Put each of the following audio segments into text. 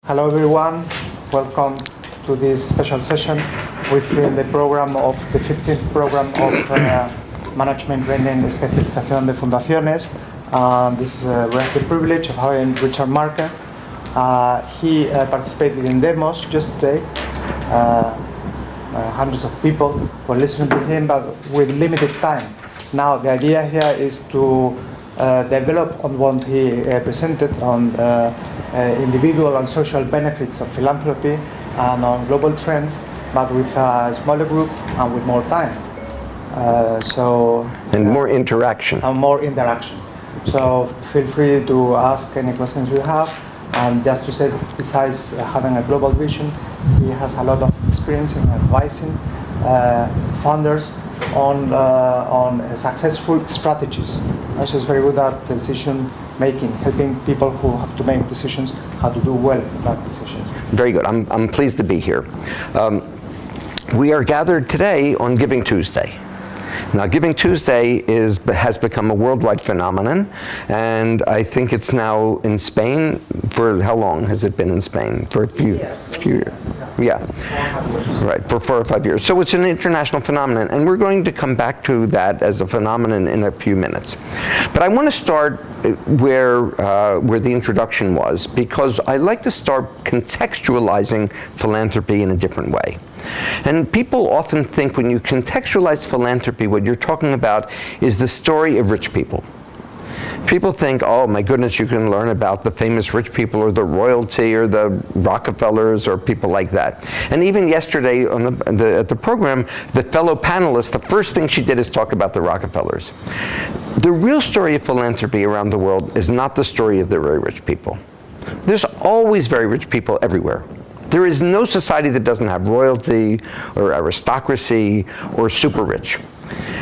Hello everyone, welcome to this special session within the program of the 15th program of Management Training Especialización de Fundaciones. This is we have the privilege of having Richard Marker. He participated in demos just today. Hundreds of people were listening to him, but with limited time. Now the idea here is to develop on what he presented on individual and social benefits of philanthropy and on global trends, but with a smaller group and with more time. More interaction. And more interaction. So feel free to ask any questions you have. And just to say, besides having a global vision, he has a lot of experience in advising founders on successful strategies. So it's very good at decision making, helping people who have to make decisions how to do well that decisions. Very good. I'm pleased to be here. We are gathered today on Giving Tuesday. Now, Giving Tuesday has become a worldwide phenomenon, and I think it's now in Spain. For how long has it been in Spain? For a few years. Yeah. Right, for 4 or 5 years. So it's an international phenomenon, and we're going to come back to that as a phenomenon in a few minutes. But I want to start where the introduction was, because I like to start contextualizing philanthropy in a different way. And people often think when you contextualize philanthropy, what you're talking about is the story of rich people. People think, oh my goodness, you can learn about the famous rich people or the royalty or the Rockefellers or people like that. And even yesterday at the program, the fellow panelist, the first thing she did is talk about the Rockefellers. The real story of philanthropy around the world is not the story of the very rich people. There's always very rich people everywhere. There is no society that doesn't have royalty or aristocracy or super rich.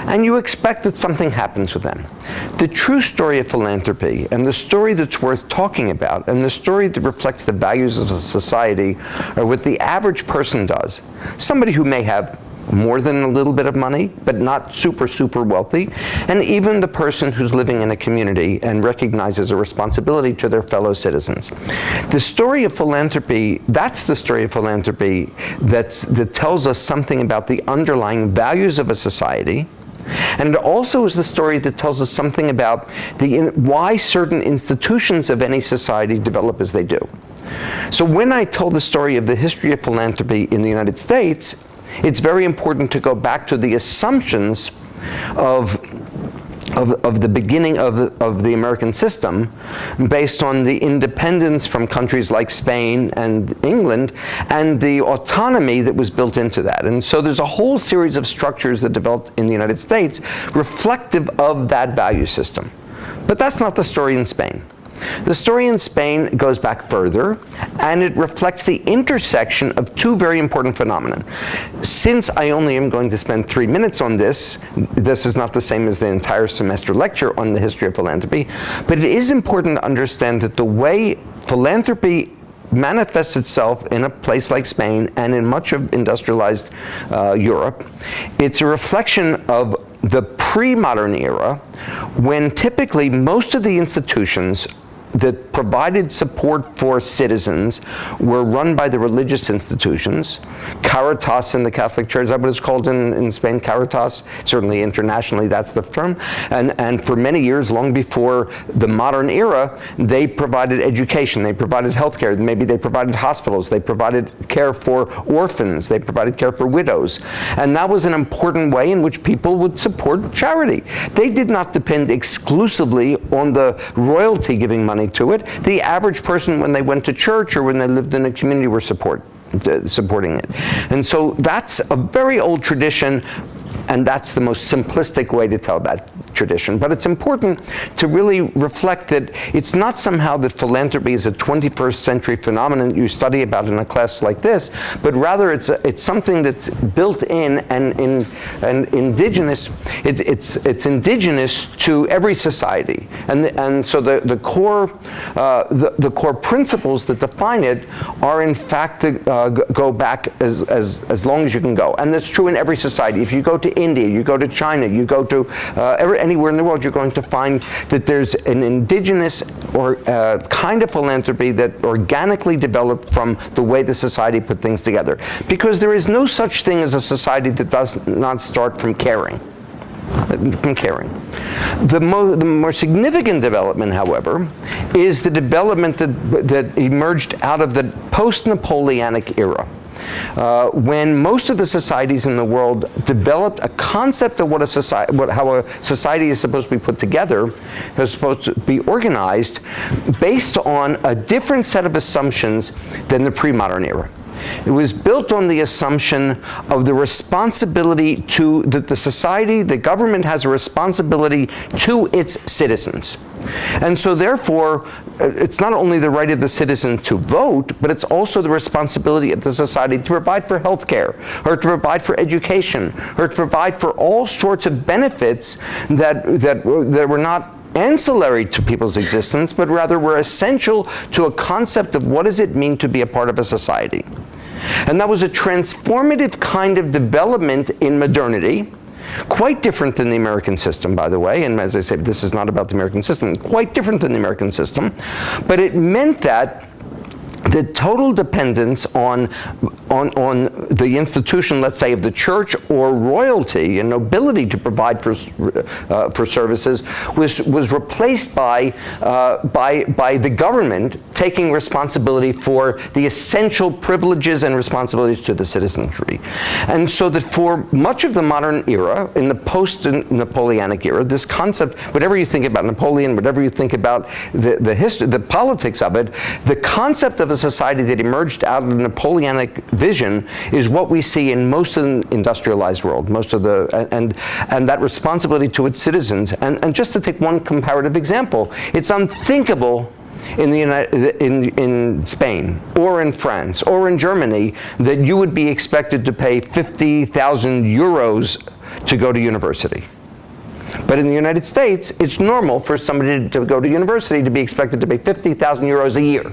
And you expect that something happens with them. The true story of philanthropy, and the story that's worth talking about, and the story that reflects the values of a society, are what the average person does. Somebody who may have more than a little bit of money, but not super wealthy, and even the person who's living in a community and recognizes a responsibility to their fellow citizens. The story of philanthropy, that's the story of philanthropy that tells us something about the underlying values of a society. And it also is the story that tells us something about why certain institutions of any society develop as they do. So when I tell the story of the history of philanthropy in the United States, it's very important to go back to the assumptions of the beginning of the American system, based on the independence from countries like Spain and England, and the autonomy that was built into that. And so there's a whole series of structures that developed in the United States reflective of that value system. But that's not the story in Spain. The story in Spain goes back further, and it reflects the intersection of two very important phenomena. Since I only am going to spend 3 minutes on this is not the same as the entire semester lecture on the history of philanthropy, but it is important to understand that the way philanthropy manifests itself in a place like Spain and in much of industrialized Europe, it's a reflection of the pre-modern era, when typically most of the institutions that provided support for citizens were run by the religious institutions. Caritas in the Catholic Church, that what it's called in Spain, Caritas, certainly internationally that's the term. And for many years, long before the modern era, they provided education, they provided healthcare, maybe they provided hospitals, they provided care for orphans, they provided care for widows. And that was an important way in which people would support charity. They did not depend exclusively on the royalty giving money to it. The average person, when they went to church or when they lived in a community, were supporting it. And so that's a very old tradition, and that's the most simplistic way to tell that tradition. But it's important to really reflect that it's not somehow that philanthropy is a 21st century phenomenon you study about in a class like this, but rather it's something that's built in and indigenous. It's indigenous to every society, and so the core principles that define it are in fact go back as long as you can go, and that's true in every society. If you go to to India, you go to China, you go to anywhere in the world, you're going to find that there's an indigenous or kind of philanthropy that organically developed from the way the society put things together. Because there is no such thing as a society that does not start from caring. The more significant development, however, is the development that emerged out of the post-Napoleonic era. When most of the societies in the world developed a concept of how a society is supposed to be put together, is supposed to be organized, based on a different set of assumptions than the pre-modern era. It was built on the assumption of the responsibility to the society, the government has a responsibility to its citizens. And so therefore, it's not only the right of the citizen to vote, but it's also the responsibility of the society to provide for health care, or to provide for education, or to provide for all sorts of benefits that were not ancillary to people's existence, but rather were essential to a concept of what does it mean to be a part of a society. And that was a transformative kind of development in modernity, quite different than the American system, by the way, and as I say, this is not about the American system, quite different than the American system, but it meant that the total dependence on the institution, let's say, of the church or royalty and nobility to provide for services was replaced by the government taking responsibility for the essential privileges and responsibilities to the citizenry. And so that for much of the modern era, in the post-Napoleonic era, this concept, whatever you think about Napoleon, whatever you think about the history, the politics of it, the concept of a society that emerged out of the Napoleonic vision is what we see in most of the industrialized world, and that responsibility to its citizens. And just to take one comparative example, it's unthinkable in Spain or in France or in Germany that you would be expected to pay 50,000 euros to go to university. But in the United States, it's normal for somebody to go to university to be expected to pay 50,000 euros a year.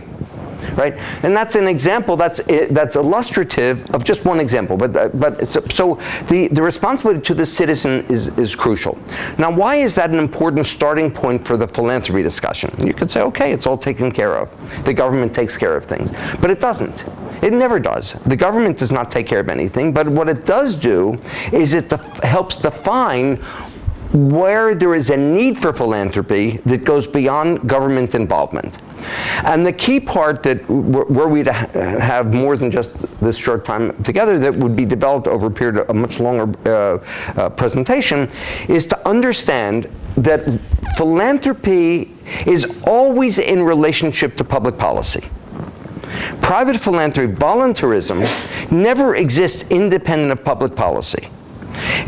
Right? And that's an example that's illustrative of just one example. So the responsibility to the citizen is crucial. Now, why is that an important starting point for the philanthropy discussion? You could say, okay, it's all taken care of. The government takes care of things. But it doesn't. It never does. The government does not take care of anything. But what it does do is it helps define where there is a need for philanthropy that goes beyond government involvement. And the key part that were we to have more than just this short time together that would be developed over a period of a much longer presentation is to understand that philanthropy is always in relationship to public policy. Private philanthropy, voluntarism, never exists independent of public policy.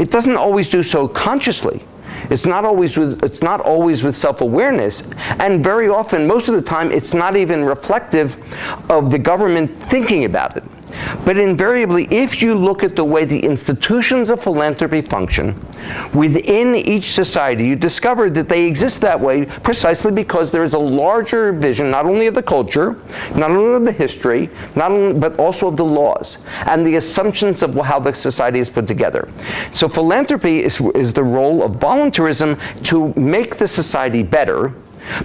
It doesn't always do so consciously. It's not always with self-awareness, and very often, most of the time, it's not even reflective of the government thinking about it. But invariably, if you look at the way the institutions of philanthropy function within each society, you discover that they exist that way precisely because there is a larger vision, not only of the culture, not only of the history, but also of the laws and the assumptions of how the society is put together. So philanthropy is the role of voluntarism to make the society better,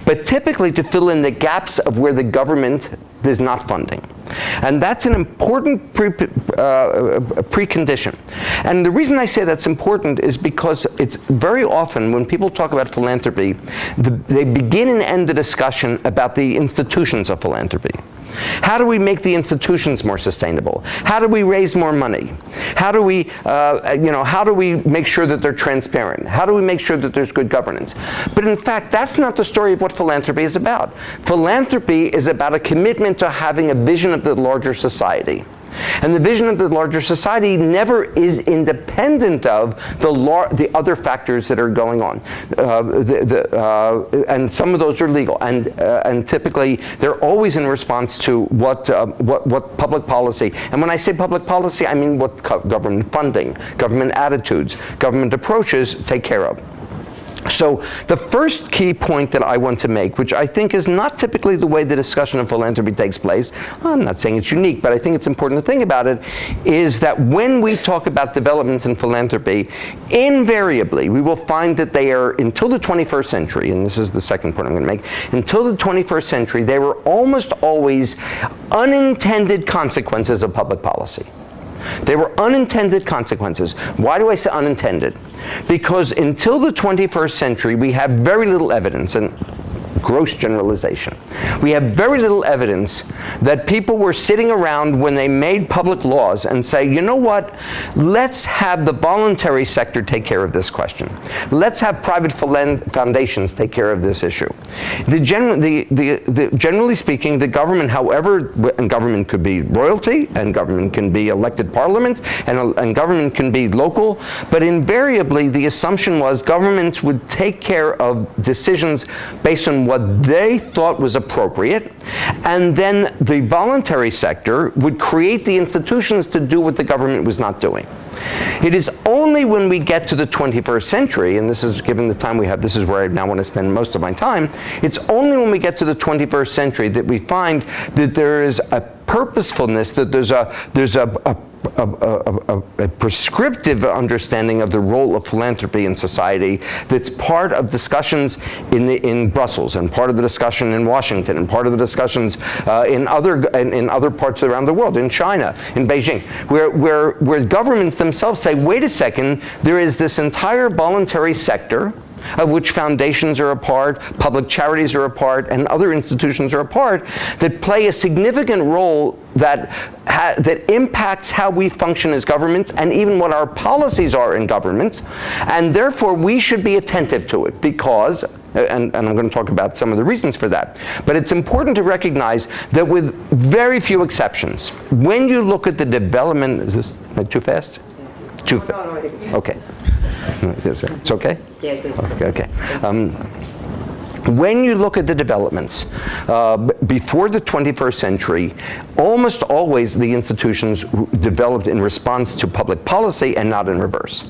but typically to fill in the gaps of where the government is not funding. And that's an important precondition. And the reason I say that's important is because it's very often when people talk about philanthropy, they begin and end the discussion about the institutions of philanthropy. How do we make the institutions more sustainable? How do we raise more money? How do we, how do we make sure that they're transparent? How do we make sure that there's good governance? But in fact, that's not the story of what philanthropy is about. Philanthropy is about a commitment to having a vision of the larger society. And the vision of the larger society never is independent of the other factors that are going on. And some of those are legal. And typically, they're always in response to what public policy. And when I say public policy, I mean what government funding, government attitudes, government approaches take care of. So the first key point that I want to make, which I think is not typically the way the discussion of philanthropy takes place, I'm not saying it's unique, but I think it's important to think about it, is that when we talk about developments in philanthropy, invariably we will find that they are, until the 21st century, and this is the second point I'm going to make, until the 21st century, they were almost always unintended consequences of public policy. They were unintended consequences. Why do I say unintended? Because until the 21st century, we have very little evidence, and gross generalization. We have very little evidence that people were sitting around when they made public laws and say, you know what, let's have the voluntary sector take care of this question. Let's have private foundations take care of this issue. Generally speaking, the government, however, and government could be royalty, and government can be elected parliaments, and government can be local, but invariably the assumption was governments would take care of decisions based on what they thought was appropriate, and then the voluntary sector would create the institutions to do what the government was not doing. It is only when we get to the 21st century, and this is, given the time we have, this is where I now want to spend most of my time, it's only when we get to the 21st century that we find that there is a purposefulness, that there's a prescriptive understanding of the role of philanthropy in society that's part of discussions in Brussels, and part of the discussion in Washington, and part of the discussions in other parts around the world, in China, in Beijing, where governments themselves say, wait a second, there is this entire voluntary sector of which foundations are a part, public charities are a part, and other institutions are a part, that play a significant role that impacts how we function as governments, and even what our policies are in governments, and therefore we should be attentive to it, because, and I'm going to talk about some of the reasons for that, but it's important to recognize that with very few exceptions, when you look at the development, is this too fast? Yes. Too fast. No, okay. It's okay? Yes, yes. Okay. When you look at the developments before the 21st century, almost always the institutions developed in response to public policy and not in reverse.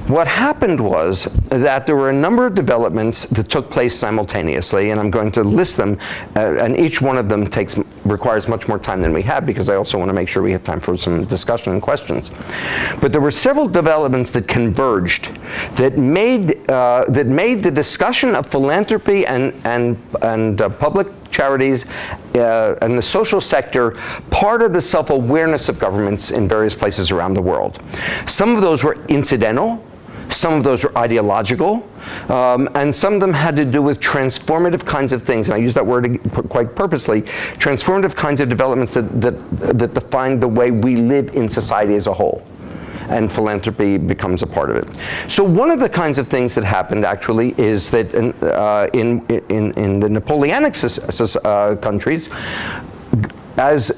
What happened was that there were a number of developments that took place simultaneously, and I'm going to list them, and each one of them requires much more time than we have, because I also want to make sure we have time for some discussion and questions. But there were several developments that converged that made the discussion of philanthropy and public charities and the social sector part of the self-awareness of governments in various places around the world. Some of those were incidental, some of those were ideological, and some of them had to do with transformative kinds of things, and I use that word quite purposely, transformative kinds of developments that define the way we live in society as a whole. And philanthropy becomes a part of it. So one of the kinds of things that happened actually is that in the Napoleonic countries, as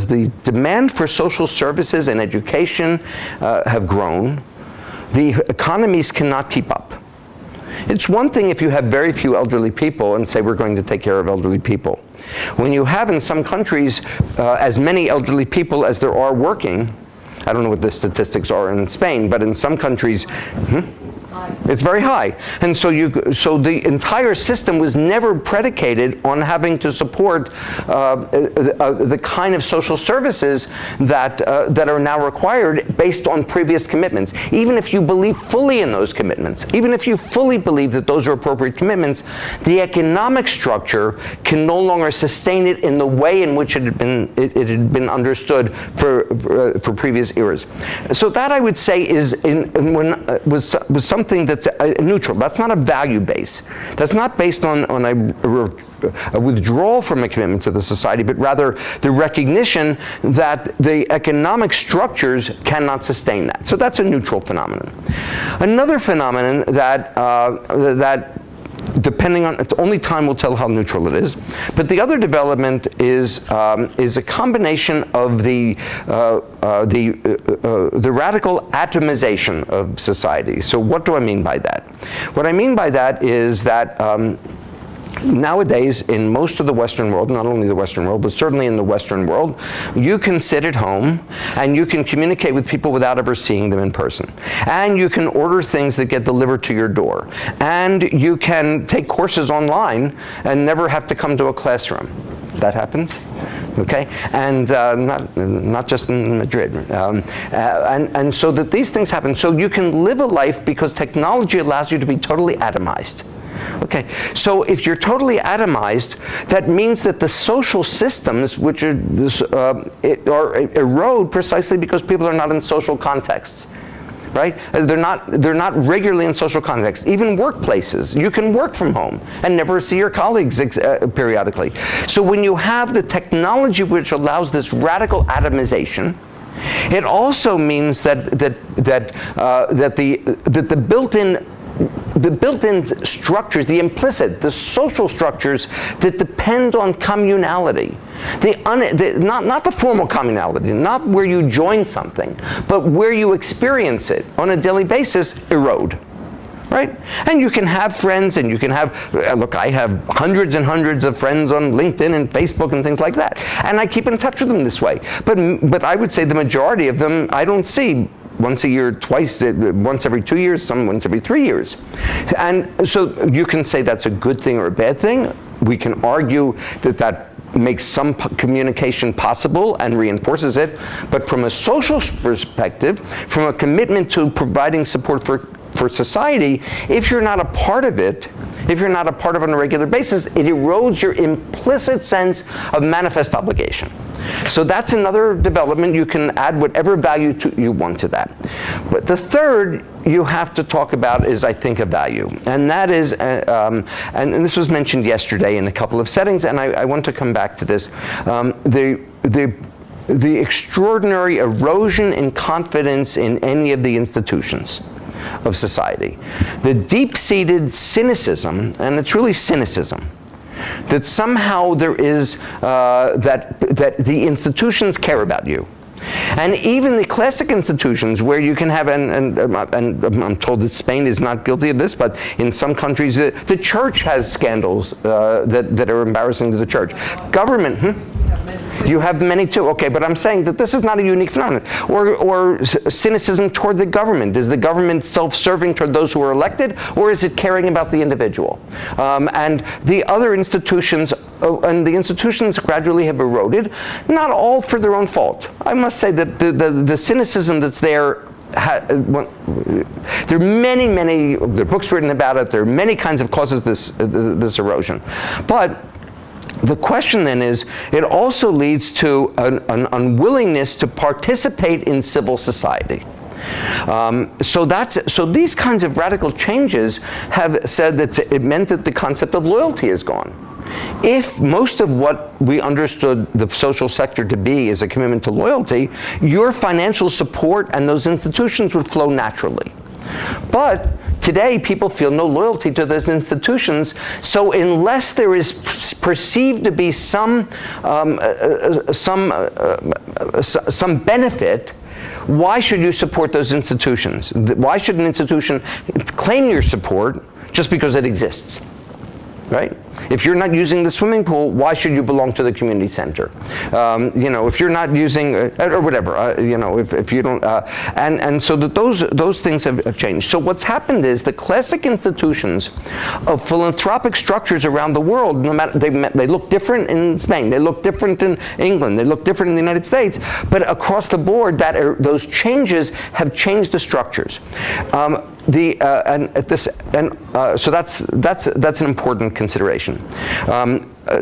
the demand for social services and education have grown, the economies cannot keep up. It's one thing if you have very few elderly people and say we're going to take care of elderly people. When you have in some countries as many elderly people as there are working, I don't know what the statistics are in Spain, but in some countries, it's very high. And so the entire system was never predicated on having to support the kind of social services that are now required based on previous commitments. Even if you believe fully in those commitments, even if you fully believe that those are appropriate commitments, the economic structure can no longer sustain it in the way in which it had been understood for previous eras. So that, I would say, was something that's neutral. That's not a value base. That's not based on a withdrawal from a commitment to the society, but rather the recognition that the economic structures cannot sustain that. So that's a neutral phenomenon. Another phenomenon that depending on, only time will tell how neutral it is, but the other development is a combination of the radical atomization of society. So what do I mean by that? What I mean by that is that nowadays, in most of the Western world, not only the Western world, but certainly in the Western world, you can sit at home and you can communicate with people without ever seeing them in person. And you can order things that get delivered to your door. And you can take courses online and never have to come to a classroom. That happens, okay? And not just in Madrid. And so that these things happen. So you can live a life because technology allows you to be totally atomized. Okay, so if you're totally atomized, that means that the social systems, which are erode precisely because people are not in social contexts. Right? They're not regularly in social contexts. Even workplaces, you can work from home and never see your colleagues periodically. So when you have the technology which allows this radical atomization, it also means that the built-in structures, the implicit, the social structures that depend on communality, not the formal communality, not where you join something, but where you experience it on a daily basis, erode. Right? And you can have friends, and you can have, look, I have hundreds and hundreds of friends on LinkedIn and Facebook and things like that. And I keep in touch with them this way. But I would say the majority of them I don't see once a year, twice, once every 2 years, some once every 3 years. And so you can say that's a good thing or a bad thing. We can argue that makes some communication possible and reinforces it. But from a social perspective, from a commitment to providing support for society, if you're not a part of it, if you're not a part of it on a regular basis, it erodes your implicit sense of manifest obligation. So that's another development. You can add whatever value you want to that. But the third you have to talk about is, I think, a value. And that is, and this was mentioned yesterday in a couple of settings, and I want to come back to this. The extraordinary erosion in confidence in any of the institutions of society. The deep-seated cynicism, and it's really cynicism, that somehow there is, that the institutions care about you. And even the classic institutions where you can have, and I'm told that Spain is not guilty of this, but in some countries the church has scandals that are embarrassing to the church. Government, You have many too. Okay, but I'm saying that this is not a unique phenomenon. Or cynicism toward the government. Is the government self-serving toward those who are elected, or is it caring about the individual? And the other institutions, and the institutions gradually have eroded, not all for their own fault. I must say that the cynicism that's there, there are many there are books written about it. There are many kinds of causes this erosion, but the question then is, it also leads to an unwillingness to participate in civil society. So these kinds of radical changes have said that it meant that the concept of loyalty is gone. If most of what we understood the social sector to be is a commitment to loyalty, your financial support and those institutions would flow naturally. But today, people feel no loyalty to those institutions, so unless there is perceived to be some benefit, why should you support those institutions? Why should an institution claim your support just because it exists? Right? If you're not using the swimming pool, why should you belong to the community center? If you're not using, or whatever, if you don't, and so that those things have changed. So what's happened is the classic institutions of philanthropic structures around the world, no matter, they look different in Spain, they look different in England, they look different in the United States, but across the board, those changes have changed the structures. So that's an important consideration.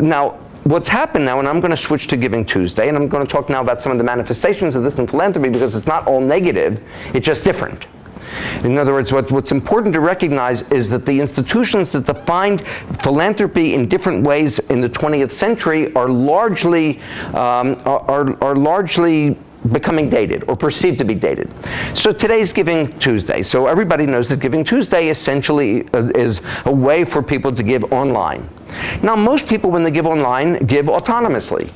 Now, what's happened now, and I'm going to switch to Giving Tuesday, and I'm going to talk now about some of the manifestations of this in philanthropy, because it's not all negative, it's just different. In other words, what's important to recognize is that the institutions that defined philanthropy in different ways in the 20th century are largely becoming dated, or perceived to be dated. So today's Giving Tuesday. So everybody knows that Giving Tuesday essentially is a way for people to give online. Now, most people, when they give online, give autonomously.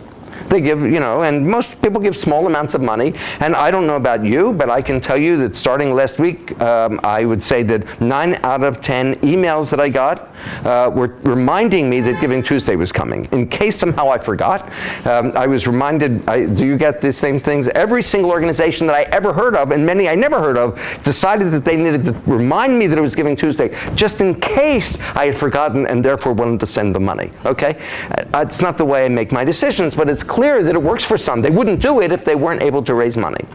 They give, and most people give small amounts of money. And I don't know about you, but I can tell you that starting last week, I would say that 9 out of 10 emails that I got were reminding me that Giving Tuesday was coming. In case somehow I forgot, I was reminded, do you get these same things? Every single organization that I ever heard of, and many I never heard of, decided that they needed to remind me that it was Giving Tuesday, just in case I had forgotten and therefore wanted to send the money, okay? It's not the way I make my decisions, but it's clear that it works for some. They wouldn't do it if they weren't able to raise money.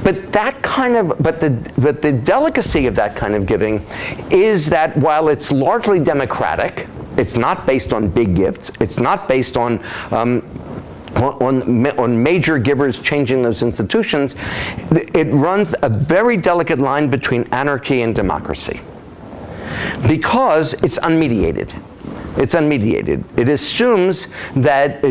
But the delicacy of that kind of giving is that while it's largely democratic, it's not based on big gifts, it's not based on major givers changing those institutions, it runs a very delicate line between anarchy and democracy because it's unmediated. It's unmediated. It assumes that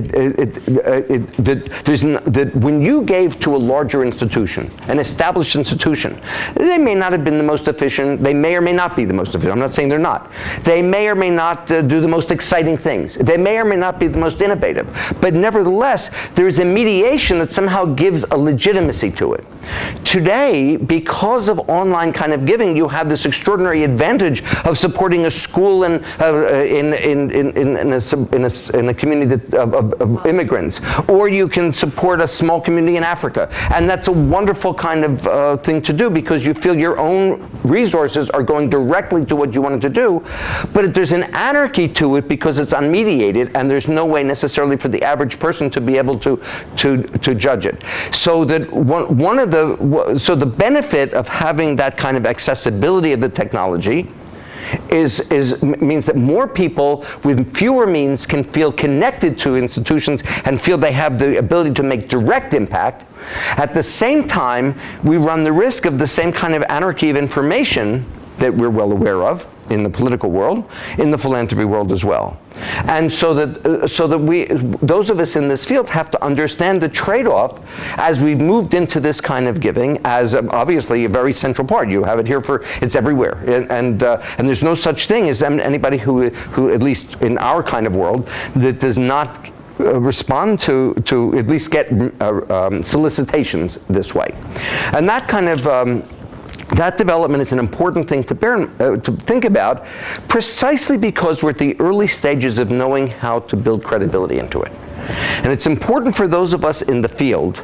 that when you gave to a larger institution, an established institution, they may not have been the most efficient. They may or may not be the most efficient. I'm not saying they're not. They may or may not do the most exciting things. They may or may not be the most innovative. But nevertheless, there is a mediation that somehow gives a legitimacy to it. Today, because of online kind of giving, you have this extraordinary advantage of supporting a school in a community of immigrants, or you can support a small community in Africa, and that's a wonderful kind of thing to do because you feel your own resources are going directly to what you wanted to do. But there's an anarchy to it because it's unmediated, and there's no way necessarily for the average person to be able to judge it. So that so the benefit of having that kind of accessibility of the technology means that more people with fewer means can feel connected to institutions and feel they have the ability to make direct impact. At the same time, we run the risk of the same kind of anarchy of information that we're well aware of in the political world, in the philanthropy world as well. And so that we, those of us in this field, have to understand the trade-off as we've moved into this kind of giving as obviously a very central part. You have it here it's everywhere. And there's no such thing as anybody who, at least in our kind of world, that does not respond to at least get solicitations this way. And that kind of that development is an important thing to think about, precisely because we're at the early stages of knowing how to build credibility into it. And it's important for those of us in the field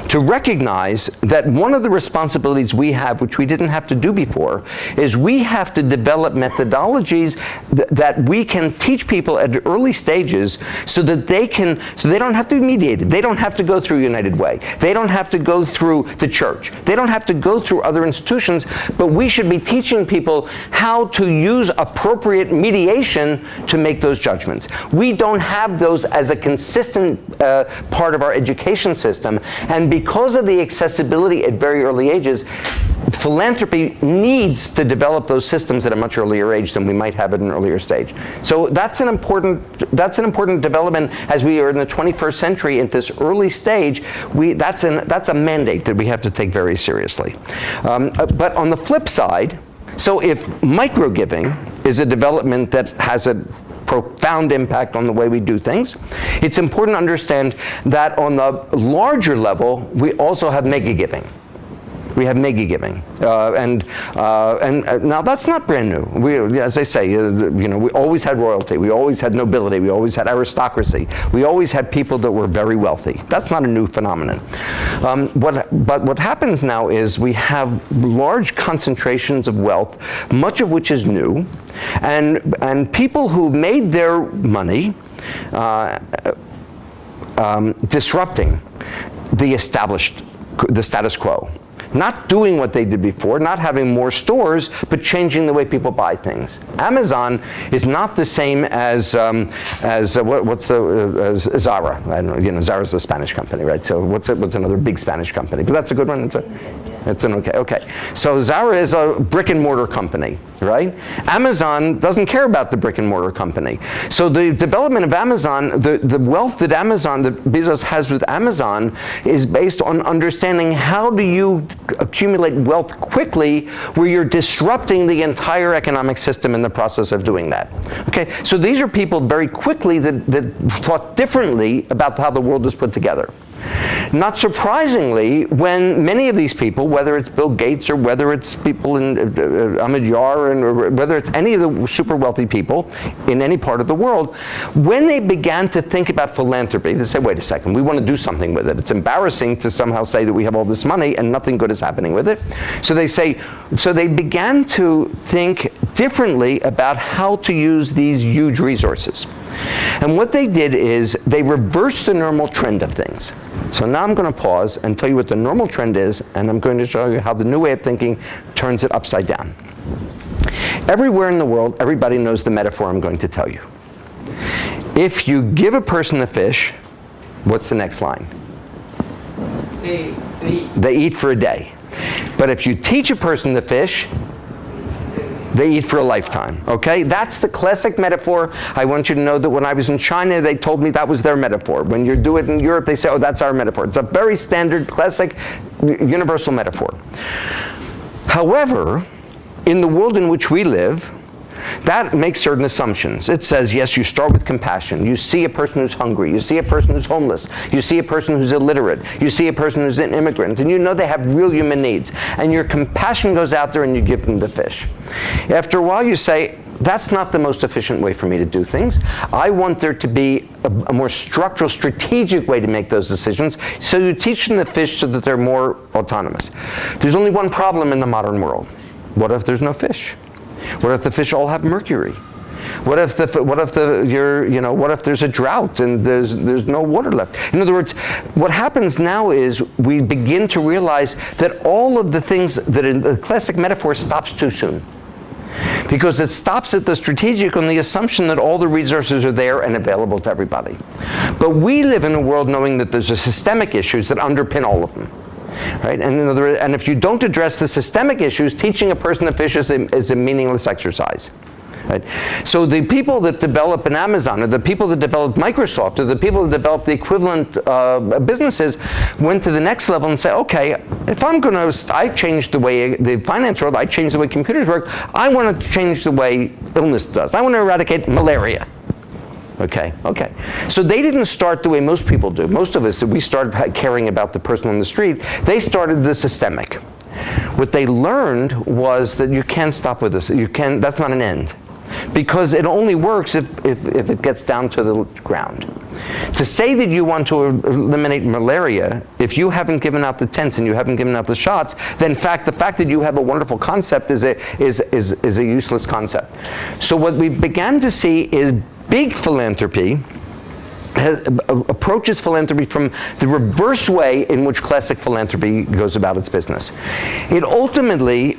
to recognize that one of the responsibilities we have, which we didn't have to do before, is we have to develop methodologies that we can teach people at early stages so that they don't have to be mediated. They don't have to go through United Way. They don't have to go through the church. They don't have to go through other institutions, but we should be teaching people how to use appropriate mediation to make those judgments. We don't have those as a consistent part of our education system. And because of the accessibility at very early ages, philanthropy needs to develop those systems at a much earlier age than we might have at an earlier stage. So that's an important development as we are in the 21st century at this early stage. That's a mandate that we have to take very seriously. But on the flip side, so if micro-giving is a development that has a profound impact on the way we do things, it's important to understand that on the larger level, we also have mega-giving. We have mega-giving, and now that's not brand new. We, as I say, we always had royalty, we always had nobility, we always had aristocracy, we always had people that were very wealthy. That's not a new phenomenon. But what happens now is we have large concentrations of wealth, much of which is new, and people who made their money disrupting the status quo. Not doing what they did before, not having more stores, but changing the way people buy things. Amazon is not the same as Zara. I don't know, Zara's a Spanish company, right? So what's another big Spanish company? But that's a good one. It's an okay. So Zara is a brick and mortar company, right? Amazon doesn't care about the brick and mortar company. So the development of Amazon, the wealth that Bezos has with Amazon is based on understanding how do you accumulate wealth quickly where you're disrupting the entire economic system in the process of doing that. Okay, so these are people very quickly that thought differently about how the world is put together. Not surprisingly, when many of these people, whether it's Bill Gates or whether it's people in Ahmed Yar, or whether it's any of the super wealthy people in any part of the world, when they began to think about philanthropy, they say, wait a second, we want to do something with it. It's embarrassing to somehow say that we have all this money and nothing good is happening with it. So they began to think differently about how to use these huge resources. And what they did is they reversed the normal trend of things. So now I'm going to pause and tell you what the normal trend is, and I'm going to show you how the new way of thinking turns it upside down. Everywhere in the world, everybody knows the metaphor I'm going to tell you. If you give a person a fish, what's the next line? They eat for a day. But if you teach a person to fish, they eat for a lifetime, okay? That's the classic metaphor. I want you to know that when I was in China, they told me that was their metaphor. When you do it in Europe, they say, oh, that's our metaphor. It's a very standard, classic, universal metaphor. However, in the world in which we live, that makes certain assumptions. It says, yes, you start with compassion. You see a person who's hungry. You see a person who's homeless. You see a person who's illiterate. You see a person who's an immigrant. And you know they have real human needs. And your compassion goes out there and you give them the fish. After a while, you say, that's not the most efficient way for me to do things. I want there to be a more structural, strategic way to make those decisions. So you teach them the fish so that they're more autonomous. There's only one problem in the modern world. What if there's no fish? What if the fish all have mercury? What if there's a drought and there's no water left? In other words, what happens now is we begin to realize that all of the things that in the classic metaphor stops too soon. Because it stops at the strategic on the assumption that all the resources are there and available to everybody. But we live in a world knowing that there's a systemic issues that underpin all of them. Right? And if you don't address the systemic issues, teaching a person to fish is a meaningless exercise. Right? So the people that develop an Amazon, or the people that develop Microsoft, or the people that develop the equivalent businesses went to the next level and say, okay, if I change the way the finance world, I change the way computers work, I want to change the way illness does. I want to eradicate malaria. Okay. So they didn't start the way most people do. Most of us, we started caring about the person on the street. They started the systemic. What they learned was that you can't stop with this. That's not an end. Because it only works if it gets down to the ground. To say that you want to eliminate malaria, if you haven't given out the tents and you haven't given out the shots, then the fact that you have a wonderful concept is a useless concept. So what we began to see is big philanthropy approaches philanthropy from the reverse way in which classic philanthropy goes about its business. It ultimately,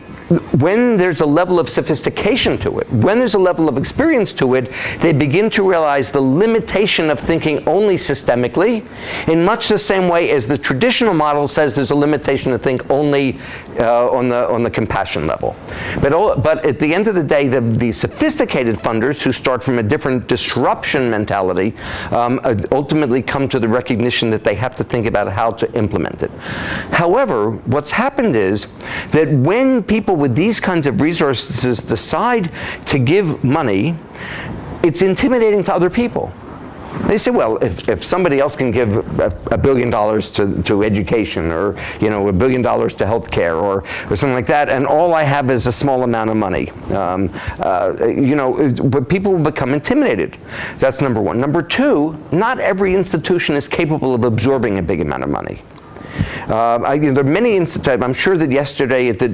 when there's a level of sophistication to it, when there's a level of experience to it, they begin to realize the limitation of thinking only systemically, in much the same way as the traditional model says there's a limitation to think only on the compassion level. But at the end of the day, the sophisticated funders who start from a different disruption mentality ultimately come to the recognition that they have to think about how to implement it. However, what's happened is that when people with these kinds of resources decide to give money, it's intimidating to other people. They say, well, if somebody else can give $1 billion to education, or $1 billion to healthcare, or something like that, and all I have is a small amount of money, but people will become intimidated. That's number one. Number two, not every institution is capable of absorbing a big amount of money. There are many institutions. I'm sure that yesterday at the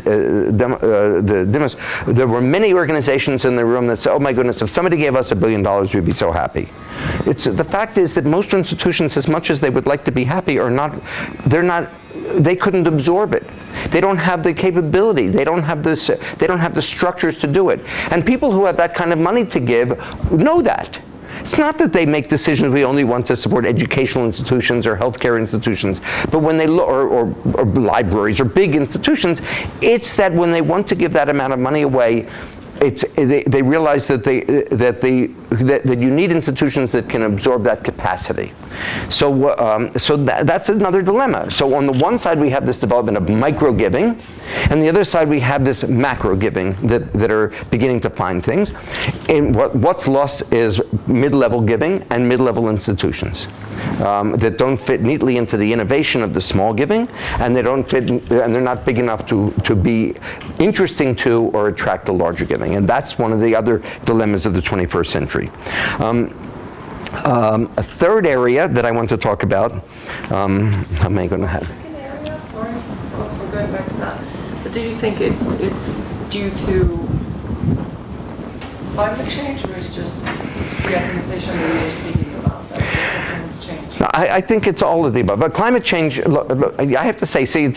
demos, there were many organizations in the room that said, "Oh my goodness, if somebody gave us $1 billion, we'd be so happy." The fact is that most institutions, as much as they would like to be happy, they couldn't absorb it. They don't have the capability. They don't have this. They don't have the structures to do it. And people who have that kind of money to give know that. It's not that they make decisions we only want to support educational institutions or healthcare institutions, but when they or libraries or big institutions, it's that when they want to give that amount of money away, they realize that you need institutions that can absorb that capacity. So that's another dilemma. So on the one side we have this development of micro giving, and the other side we have this macro giving that are beginning to find things. And what's lost is mid-level giving and mid-level institutions. that don't fit neatly into the innovation of the small giving, and they don't fit, and they're not big enough to be interesting to or attract the larger giving. And that's one of the other dilemmas of the 21st century. A third area that I want to talk about, how am I going to have? Second area, sorry for going back to that. But do you think it's due to climate change, or is just re-atomization that we were speaking about, that has changed? I think it's all of the above. But climate change, look, I have to say, we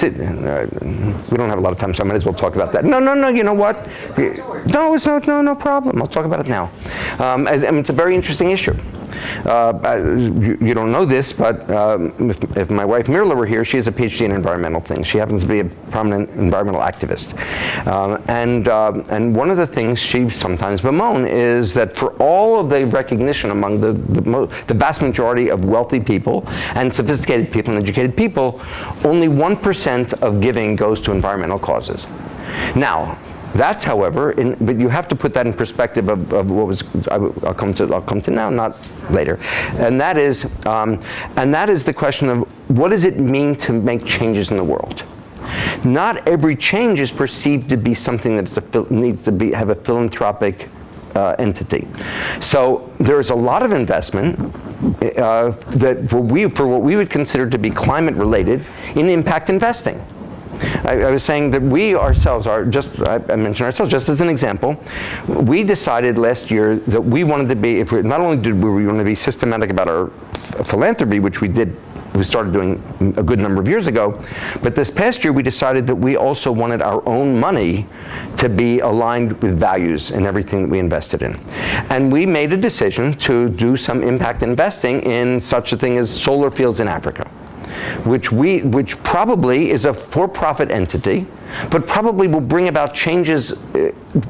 don't have a lot of time, so I might as well talk about that. No, you know what? No, it's no problem. I'll talk about it now. And it's a very interesting issue. You don't know this, but if my wife Mirla were here, she has a PhD in environmental things. She happens to be a prominent environmental activist. And one of the things she sometimes bemoans is that for all of the recognition among the vast majority of wealthy people and sophisticated people and educated people, only 1% of giving goes to environmental causes. Now, that's, however, but you have to put that in perspective of what was. I'll come to now, not later, and that is the question of what does it mean to make changes in the world. Not every change is perceived to be something that needs to have a philanthropic entity. So there's a lot of investment that for what we would consider to be climate related in impact investing. I was saying that we ourselves I mentioned ourselves just as an example. We decided last year that we wanted to be, not only did we want to be systematic about our philanthropy, which we started doing a good number of years ago, but this past year we decided that we also wanted our own money to be aligned with values in everything that we invested in. And we made a decision to do some impact investing in such a thing as solar fields in Africa, which probably is a for-profit entity, but probably will bring about changes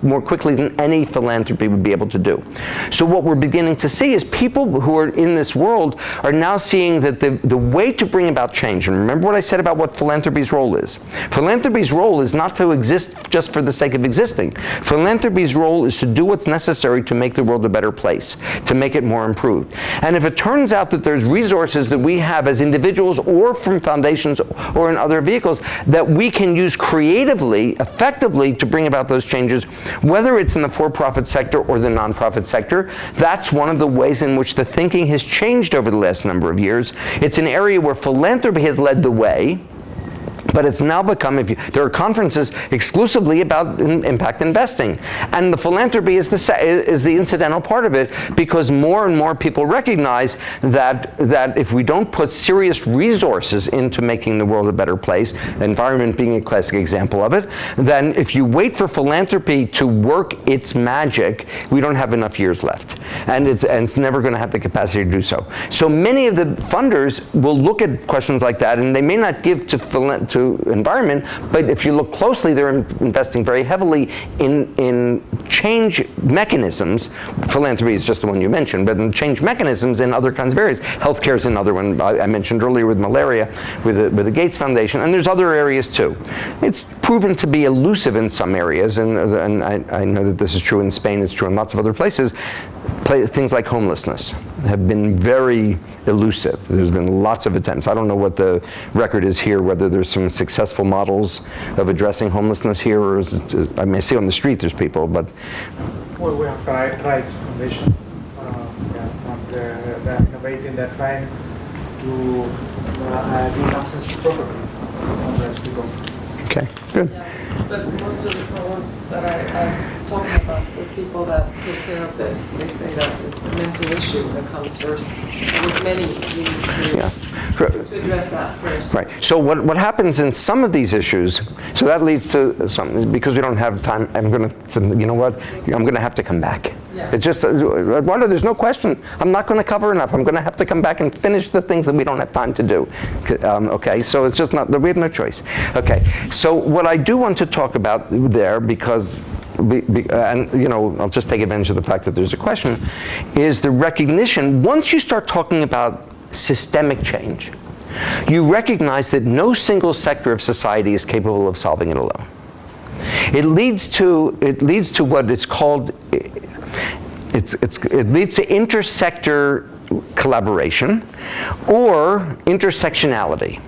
more quickly than any philanthropy would be able to do. So what we're beginning to see is people who are in this world are now seeing that the way to bring about change, and remember what I said about what philanthropy's role is. Philanthropy's role is not to exist just for the sake of existing. Philanthropy's role is to do what's necessary to make the world a better place, to make it more improved. And if it turns out that there's resources that we have as individuals or from foundations or in other vehicles that we can use creatively, effectively to bring about those changes, whether it's in the for-profit sector or the nonprofit sector, that's one of the ways in which the thinking has changed over the last number of years. It's an area where philanthropy has led the way, but it's now become, there are conferences exclusively about impact investing. And the philanthropy is the incidental part of it, because more and more people recognize that if we don't put serious resources into making the world a better place, environment being a classic example of it, then if you wait for philanthropy to work its magic, we don't have enough years left. And it's never going to have the capacity to do so. So many of the funders will look at questions like that, and they may not give to environment, but if you look closely, they're investing very heavily in change mechanisms. Philanthropy is just the one you mentioned, but in change mechanisms in other kinds of areas. Healthcare is another one I mentioned earlier with malaria, with the Gates Foundation, and there's other areas too. It's proven to be elusive in some areas, and I know that this is true in Spain, it's true in lots of other places. Things like homelessness have been very elusive. There's been lots of attempts. I don't know what the record is here, whether there's some successful models of addressing homelessness here, or I mean, I see on the street there's people, but... Well, we have Rights Foundation. They're innovating, they're trying to give access to property for homeless people. Okay, good. Yeah, but most of the problems that I'm talking about with people that take care of this, they say that it's the mental issue that comes first. With many, you need to address that first. Right. So what happens in some of these issues, so that leads to something, because we don't have time, I'm going to, you know what, I'm going to have to come back. Yeah. It's just, Eduardo, there's no question. I'm not going to cover enough. I'm going to have to come back and finish the things that we don't have time to do. Okay, so it's just not, we have no choice. Okay, so what I do want to talk about there, because, and you know, I'll just take advantage of the fact that there's a question, is the recognition, once you start talking about systemic change, you recognize that no single sector of society is capable of solving it alone. It leads to what is called, it leads to intersector collaboration or intersectionality.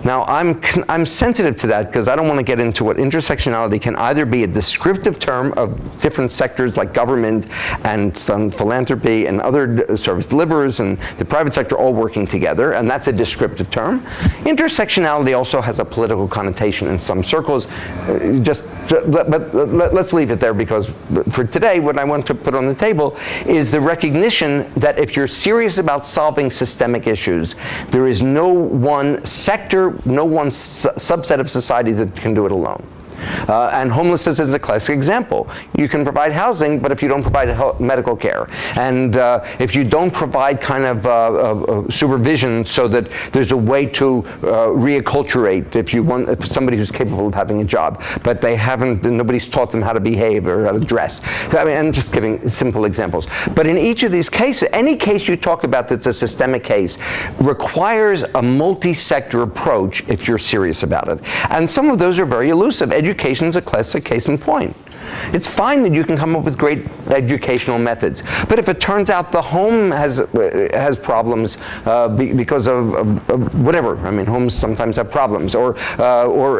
Now, I'm sensitive to that because I don't want to get into what intersectionality can either be a descriptive term of different sectors like government and philanthropy and other service deliverers and the private sector all working together, and that's a descriptive term. Intersectionality also has a political connotation in some circles. But let's leave it there, because for today, what I want to put on the table is the recognition that if you're serious about solving systemic issues, there is no one sector, no one subset of society that can do it alone. And homelessness is a classic example. You can provide housing, but if you don't provide medical care, and if you don't provide kind of supervision so that there's a way to reacculturate, if somebody who's capable of having a job, but they haven't, nobody's taught them how to behave or how to dress. I mean, I'm just giving simple examples. But in each of these cases, any case you talk about that's a systemic case requires a multi-sector approach if you're serious about it. And some of those are very elusive. Education is a classic case in point. It's fine that you can come up with great educational methods, but if it turns out the home has problems because of whatever, I mean, homes sometimes have problems, or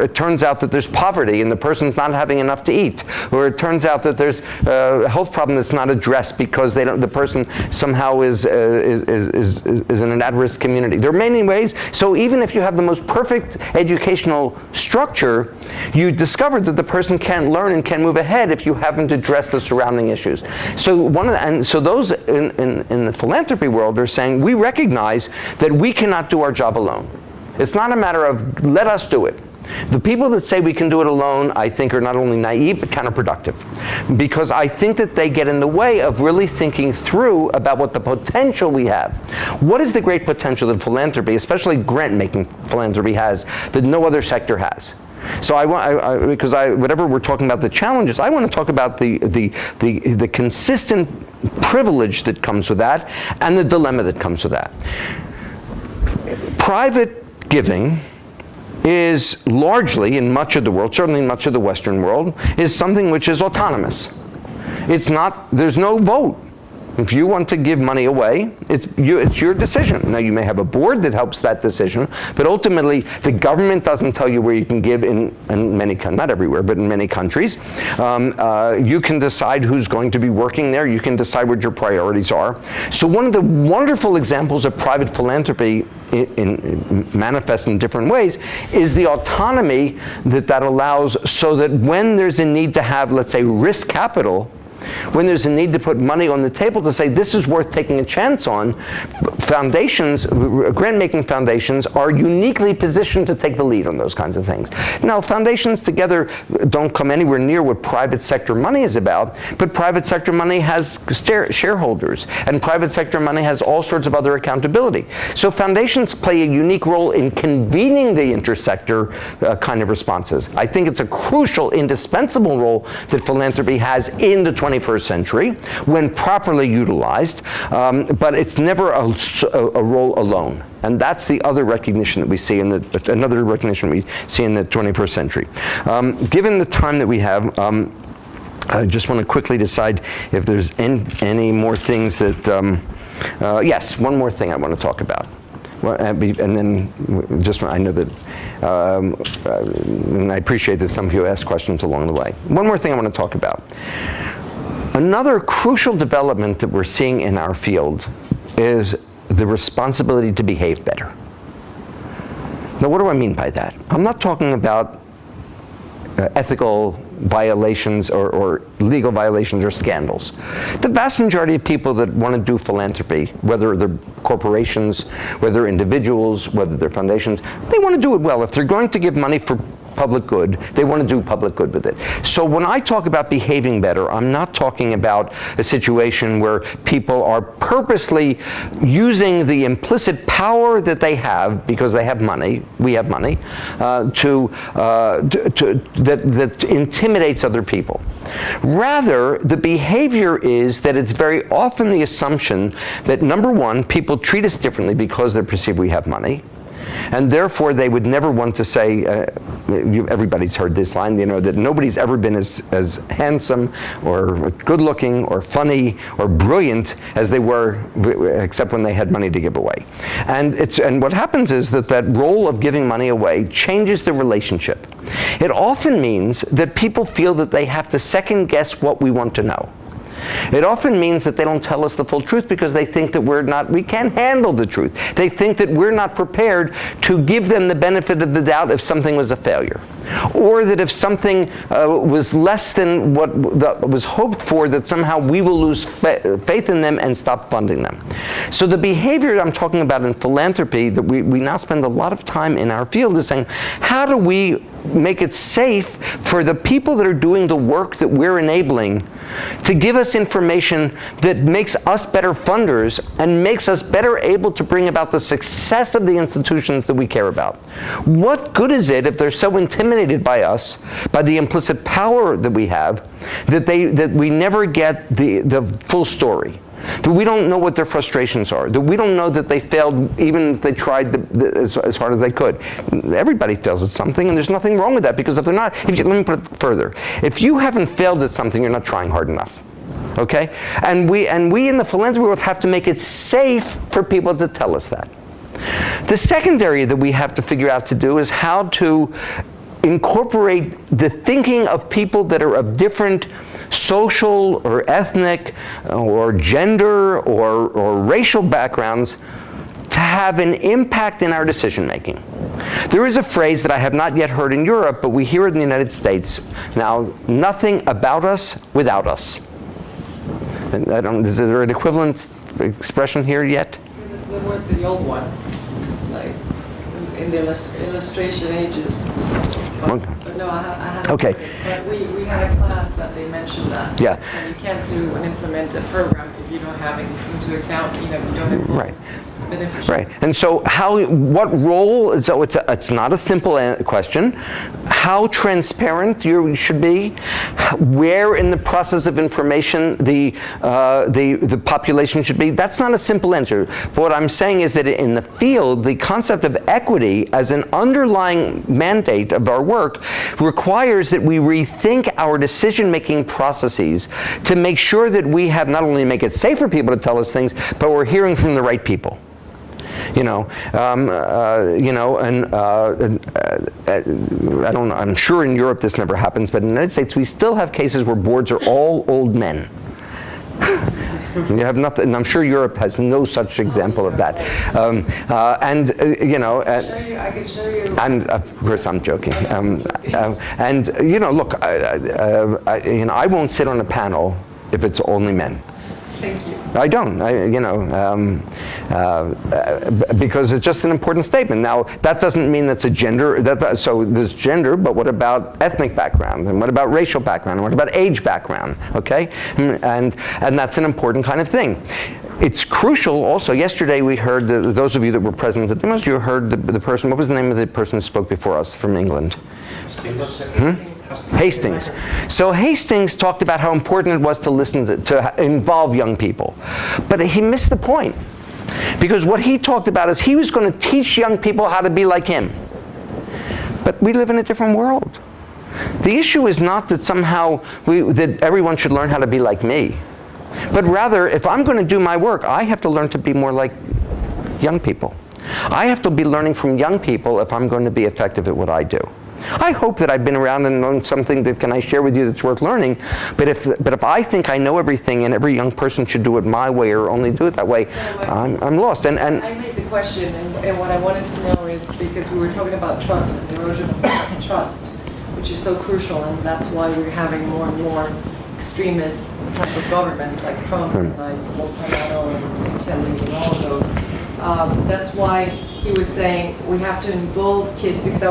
it turns out that there's poverty and the person's not having enough to eat, or it turns out that there's a health problem that's not addressed because the person somehow is in an at-risk community. There are many ways. So even if you have the most perfect educational structure, you discover that the person can't learn and can't move ahead if you haven't addressed the surrounding issues. So those in the philanthropy world are saying we recognize that we cannot do our job alone. It's not a matter of let us do it. The people that say we can do it alone, I think, are not only naive but counterproductive, because I think that they get in the way of really thinking through about what the potential we have. What is the great potential that philanthropy, especially grant-making philanthropy, has that no other sector has? So whatever we're talking about the challenges, I want to talk about the consistent privilege that comes with that and the dilemma that comes with that. Private giving is largely, in much of the world, certainly in much of the Western world, is something which is autonomous. It's not, there's no vote. If you want to give money away, it's your decision. Now, you may have a board that helps that decision, but ultimately, the government doesn't tell you where you can give in many, not everywhere, but in many countries. You can decide who's going to be working there. You can decide what your priorities are. So one of the wonderful examples of private philanthropy manifests in different ways is the autonomy that allows, so that when there's a need to have, let's say, risk capital, when there's a need to put money on the table to say this is worth taking a chance on, foundations, grant-making foundations are uniquely positioned to take the lead on those kinds of things. Now, foundations together don't come anywhere near what private sector money is about, but private sector money has shareholders, and private sector money has all sorts of other accountability. So foundations play a unique role in convening the intersector kind of responses. I think it's a crucial, indispensable role that philanthropy has in the 21st century when properly utilized, but it's never a role alone. And that's the other recognition that we see another recognition we see in the 21st century. Given the time that we have, I just want to quickly decide if there's any more things that, yes, one more thing I want to talk about. Well, and then just, I know that, and I appreciate that some of you ask questions along the way. One more thing I want to talk about. Another crucial development that we're seeing in our field is the responsibility to behave better. Now, what do I mean by that? I'm not talking about ethical violations or legal violations or scandals. The vast majority of people that want to do philanthropy, whether they're corporations, whether they're individuals, whether they're foundations, they want to do it well. If they're going to give money for public good, they want to do public good with it. So when I talk about behaving better, I'm not talking about a situation where people are purposely using the implicit power that they have because they have money, we have money, that intimidates other people. Rather, the behavior is that it's very often the assumption that, number one, people treat us differently because they perceive we have money. And therefore, they would never want to say, everybody's heard this line, that nobody's ever been as handsome or good-looking or funny or brilliant as they were, except when they had money to give away. And what happens is that role of giving money away changes the relationship. It often means that people feel that they have to second-guess what we want to know. It often means that they don't tell us the full truth because they think that we can't handle the truth. They think that we're not prepared to give them the benefit of the doubt if something was a failure. Or that if something was less than what was hoped for, that somehow we will lose faith in them and stop funding them. So the behavior I'm talking about in philanthropy that we now spend a lot of time in our field is saying, how do we make it safe for the people that are doing the work that we're enabling to give us information that makes us better funders and makes us better able to bring about the success of the institutions that we care about? What good is it if they're so intimidated by us, by the implicit power that we have, that we never get the full story? That we don't know what their frustrations are, that we don't know that they failed even if they tried as hard as they could. Everybody fails at something, and there's nothing wrong with that, because if they're not, let me put it further. If you haven't failed at something, you're not trying hard enough. Okay? And we in the philanthropy world have to make it safe for people to tell us that. The second area that we have to figure out to do is how to incorporate the thinking of people that are of different social or ethnic or gender or racial backgrounds to have an impact in our decision making. There is a phrase that I have not yet heard in Europe, but we hear it in the United States. Now, nothing about us without us. Is there an equivalent expression here yet? There was the old one, like in the illustration ages. But no, I haven't. Okay. But we had a class that they mentioned that. Yeah. So you can't do and implement a program if you don't have into account, you don't have Right. beneficial. Right. And so what role, so it's not a simple question. How transparent you should be, where in the process of information the population should be, that's not a simple answer. But what I'm saying is that in the field, the concept of equity as an underlying mandate of our work requires that we rethink our decision-making processes to make sure that we have not only make it safe for people to tell us things, but we're hearing from the right people. I'm sure in Europe this never happens, but in the United States we still have cases where boards are all old men. You have nothing, and I'm sure Europe has no such example of that. I can show you. Of course, I'm joking. Look, I won't sit on a panel if it's only men. Thank you. I don't, because it's just an important statement. Now, that doesn't mean that's a gender, so there's gender, but what about ethnic background? And what about racial background? And what about age background? Okay? And that's an important kind of thing. It's crucial also, yesterday we heard, those of you that were present at the demos, you heard the person, what was the name of the person who spoke before us from England? Hastings. So Hastings talked about how important it was to listen to involve young people. But he missed the point. Because what he talked about is he was going to teach young people how to be like him. But we live in a different world. The issue is not that somehow that everyone should learn how to be like me. But rather, if I'm going to do my work, I have to learn to be more like young people. I have to be learning from young people if I'm going to be effective at what I do. I hope that I've been around and known something that can I share with you that's worth learning. But if I think I know everything and every young person should do it my way or only do it that way, I'm lost. And I made the question, and what I wanted to know is, because we were talking about trust and erosion of trust, which is so crucial, and that's why we're having more and more extremist type of governments like Trump and like Bolsonaro and Italy and all of those. That's why he was saying we have to involve kids, because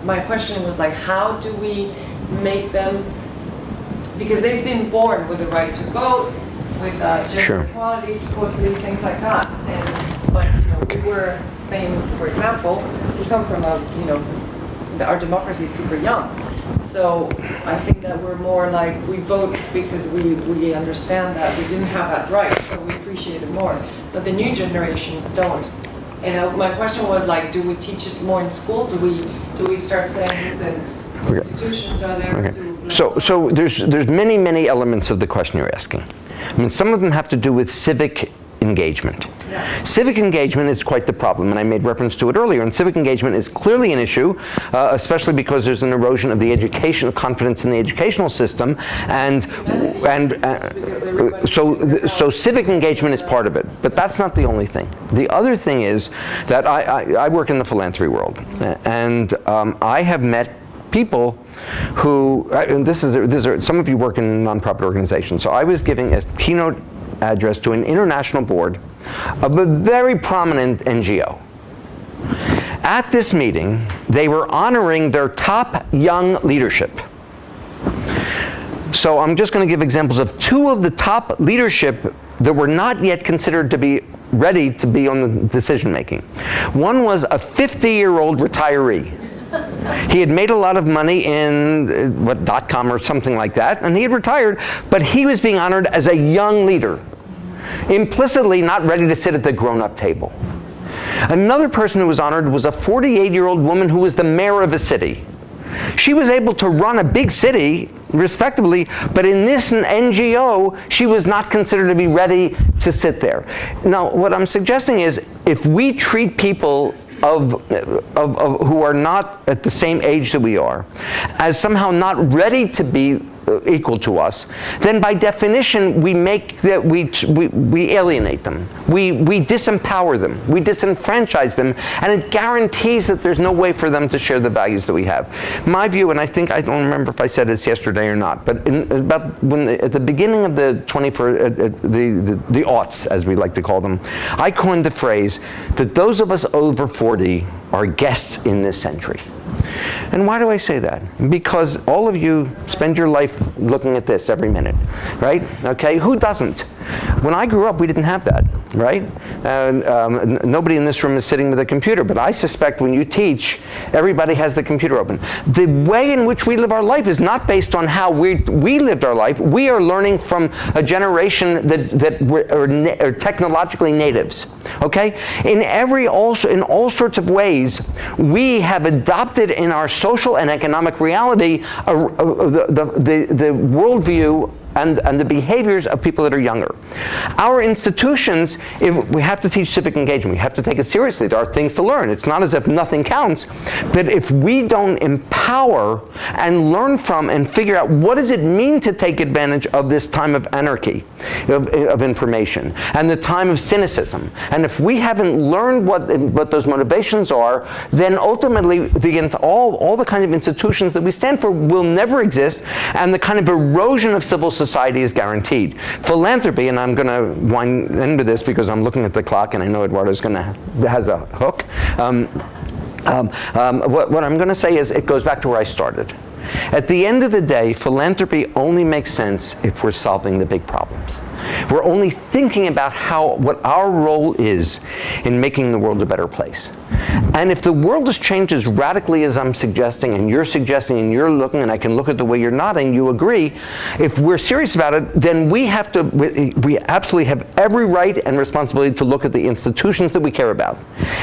my question was like, how do we make them, because they've been born with the right to vote, with gender equality, supposedly, things like that. But we were Spain, for example. We come from our democracy is super young. So I think that we're more like, we vote because we understand that we didn't have that right, so we appreciate it more. But the new generations don't. And my question was like, do we teach it more in school? Do we start saying this in institutions? Are there to... So there's many elements of the question you're asking. I mean, some of them have to do with civic engagement. Yeah. Civic engagement is quite the problem, and I made reference to it earlier. And civic engagement is clearly an issue, especially because there's an erosion of the educational confidence in the educational system, so civic engagement is part of it. But that's not the only thing. The other thing is that I work in the philanthropy world, and I have met people who, and this is some of you work in nonprofit organizations. So I was giving a keynote address to an international board of a very prominent NGO. At this meeting, they were honoring their top young leadership. So I'm just going to give examples of two of the top leadership that were not yet considered to be ready to be on the decision making. One was a 50-year-old retiree. He had made a lot of money in .com or something like that, and he had retired, but he was being honored as a young leader, implicitly not ready to sit at the grown-up table. Another person who was honored was a 48-year-old woman who was the mayor of a city. She was able to run a big city, respectively, but in this NGO, she was not considered to be ready to sit there. Now, what I'm suggesting is, if we treat people who are not at the same age that we are as somehow not ready to be equal to us, then by definition we alienate them, we disempower them, we disenfranchise them, and it guarantees that there's no way for them to share the values that we have. My view, and I don't remember if I said this yesterday or not, but at the beginning of the 21st, the aughts, as we like to call them, I coined the phrase that those of us over 40 are guests in this century. And why do I say that? Because all of you spend your life looking at this every minute, right? Okay, who doesn't? When I grew up, we didn't have that, right? Nobody in this room is sitting with a computer, but I suspect when you teach, everybody has the computer open. The way in which we live our life is not based on how we lived our life. We are learning from a generation that are technologically natives, okay? In all sorts of ways, we have adopted in our social and economic reality the worldview and the behaviors of people that are younger. Our institutions, if we have to teach civic engagement, we have to take it seriously. There are things to learn. It's not as if nothing counts, but if we don't empower and learn from and figure out what does it mean to take advantage of this time of anarchy, of information, and the time of cynicism, and if we haven't learned what those motivations are, then ultimately all the kind of institutions that we stand for will never exist, and the kind of erosion of civil society is guaranteed. Philanthropy, and I'm going to wind into this because I'm looking at the clock and I know Eduardo's has a hook. What I'm going to say is it goes back to where I started. At the end of the day, philanthropy only makes sense if we're solving the big problems. We're only thinking about what our role is in making the world a better place. And if the world has changed as radically as I'm suggesting, and you're suggesting, and you're looking, and I can look at the way you're nodding, you agree, if we're serious about it, then we absolutely have every right and responsibility to look at the institutions that we care about,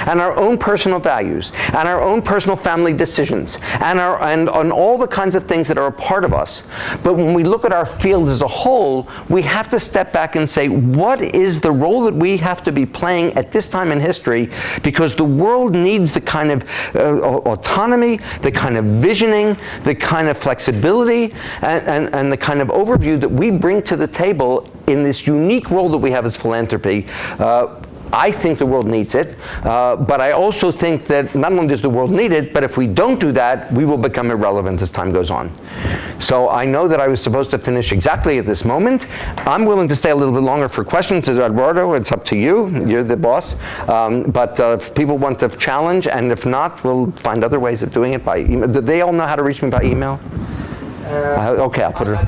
and our own personal values, and our own personal family decisions, and on all the kinds of things that are a part of us. But when we look at our field as a whole, we have to step back and say, what is the role that we have to be playing at this time in history? Because the world needs the kind of autonomy, the kind of visioning, the kind of flexibility, and the kind of overview that we bring to the table in this unique role that we have as philanthropy. I think the world needs it, but I also think that not only does the world need it, but if we don't do that, we will become irrelevant as time goes on. So I know that I was supposed to finish exactly at this moment. I'm willing to stay a little bit longer for questions. Eduardo, it's up to you. You're the boss. But if people want to challenge, and if not, we'll find other ways of doing it by email. Do they all know how to reach me by email? Okay, I'll put it.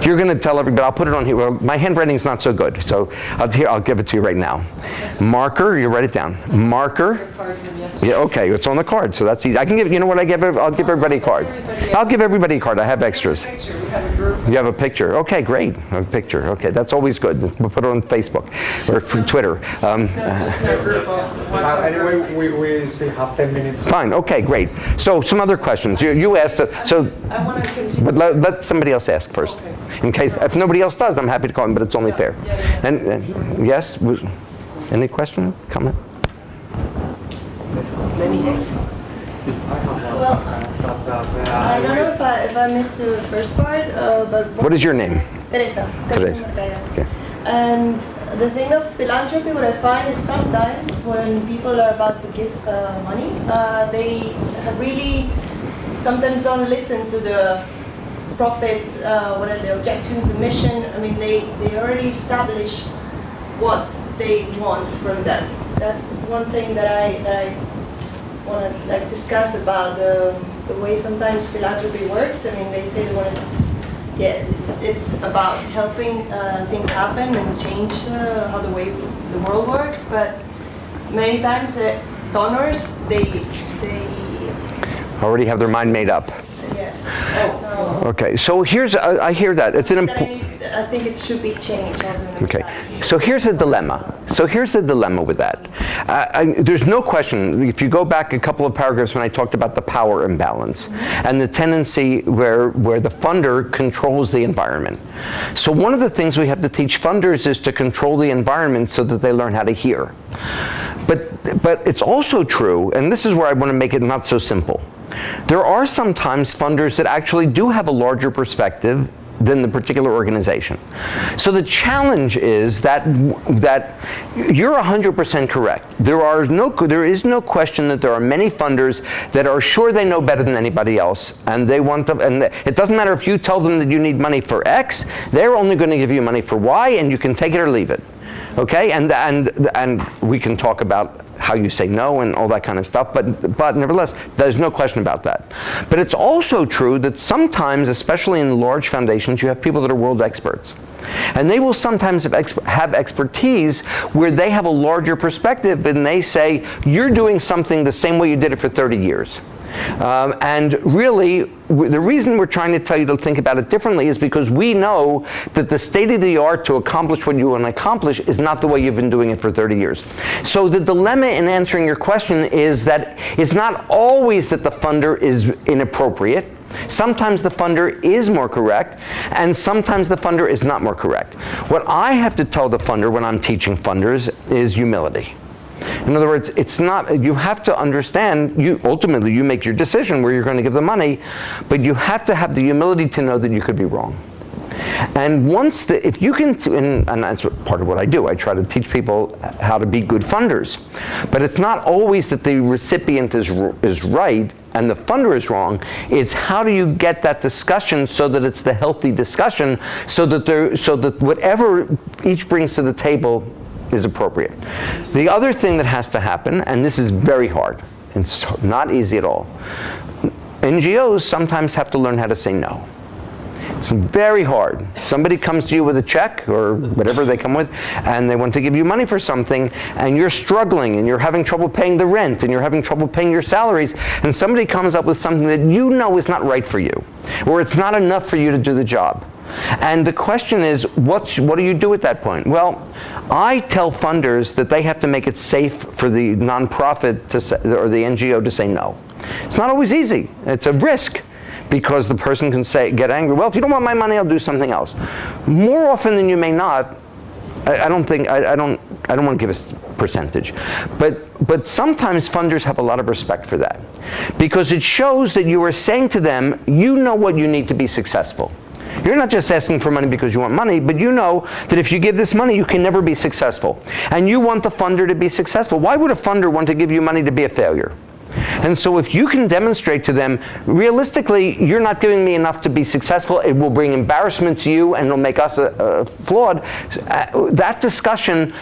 You're going to tell everybody. I'll put it on here. Well, my handwriting's not so good, so I'll give it to you right now. Marker. You write it down. Marker. Yeah. Okay. It's on the card, so that's easy. I can give. You know what? I'll give everybody a card. I'll give everybody a card. I have extras. We have a group You have a picture. Okay, great. A picture. Okay, that's always good. We'll put it on Facebook or Twitter. Anyway, we still have 10 minutes. Fine. Okay, great. So some other questions. You asked. So I want to continue. but let somebody else ask first. Okay. In case if nobody else does, I'm happy to call them, but it's only fair. Yeah. And yes, any question, comment? I don't know if I missed the first part, but What is your name? Teresa. Teresa. Okay. And the thing of philanthropy, what I find is sometimes when people are about to give money, they really sometimes don't listen to the profit, what are the objections, the mission. I mean, they already establish what they want from them. That's one thing that I want to discuss about the way sometimes philanthropy works. I mean, they say they want to, it's about helping things happen and change how the way the world works. But many times donors, they Already have their mind made up. yes. Okay, so here's, I hear that. It's an important. I think it should be changed. Okay, so here's a dilemma. With that. There's no question, if you go back a couple of paragraphs when I talked about the power imbalance and the tendency where the funder controls the environment. So one of the things we have to teach funders is to control the environment so that they learn how to hear. But it's also true, and this is where I want to make it not so simple. There are sometimes funders that actually do have a larger perspective than the particular organization. So the challenge is that you're 100% correct. There is no question that there are many funders that are sure they know better than anybody else, and they want to. And it doesn't matter if you tell them that you need money for X; they're only going to give you money for Y, and you can take it or leave it. Okay, and we can talk about how you say no and all that kind of stuff, but nevertheless, there's no question about that. But it's also true that sometimes, especially in large foundations, you have people that are world experts. And they will sometimes have expertise where they have a larger perspective and they say, you're doing something the same way you did it for 30 years. And really, the reason we're trying to tell you to think about it differently is because we know that the state of the art to accomplish what you want to accomplish is not the way you've been doing it for 30 years. So the dilemma in answering your question is that it's not always that the funder is inappropriate. Sometimes the funder is more correct, and sometimes the funder is not more correct. What I have to tell the funder when I'm teaching funders is humility. In other words, it's not, you have to understand, ultimately you make your decision where you're going to give the money, but you have to have the humility to know that you could be wrong. And if you can, and that's part of what I do, I try to teach people how to be good funders. But it's not always that the recipient is right and the funder is wrong. It's how do you get that discussion so that it's the healthy discussion, so that whatever each brings to the table is appropriate. The other thing that has to happen, and this is very hard, it's not easy at all, NGOs sometimes have to learn how to say no. It's very hard. Somebody comes to you with a check or whatever they come with, and they want to give you money for something, and you're struggling, and you're having trouble paying the rent, and you're having trouble paying your salaries, and somebody comes up with something that you know is not right for you, or it's not enough for you to do the job. And the question is, what do you do at that point? Well, I tell funders that they have to make it safe for the nonprofit to say, or the NGO to say no. It's not always easy. It's a risk, because the person can get angry. Well, if you don't want my money, I'll do something else. More often than you may not. I don't want to give a percentage, but sometimes funders have a lot of respect for that, because it shows that you are saying to them, you know what you need to be successful. You're not just asking for money because you want money, but you know that if you give this money, you can never be successful. And you want the funder to be successful. Why would a funder want to give you money to be a failure? And so if you can demonstrate to them, realistically, you're not giving me enough to be successful, it will bring embarrassment to you and it'll make us flawed, that discussion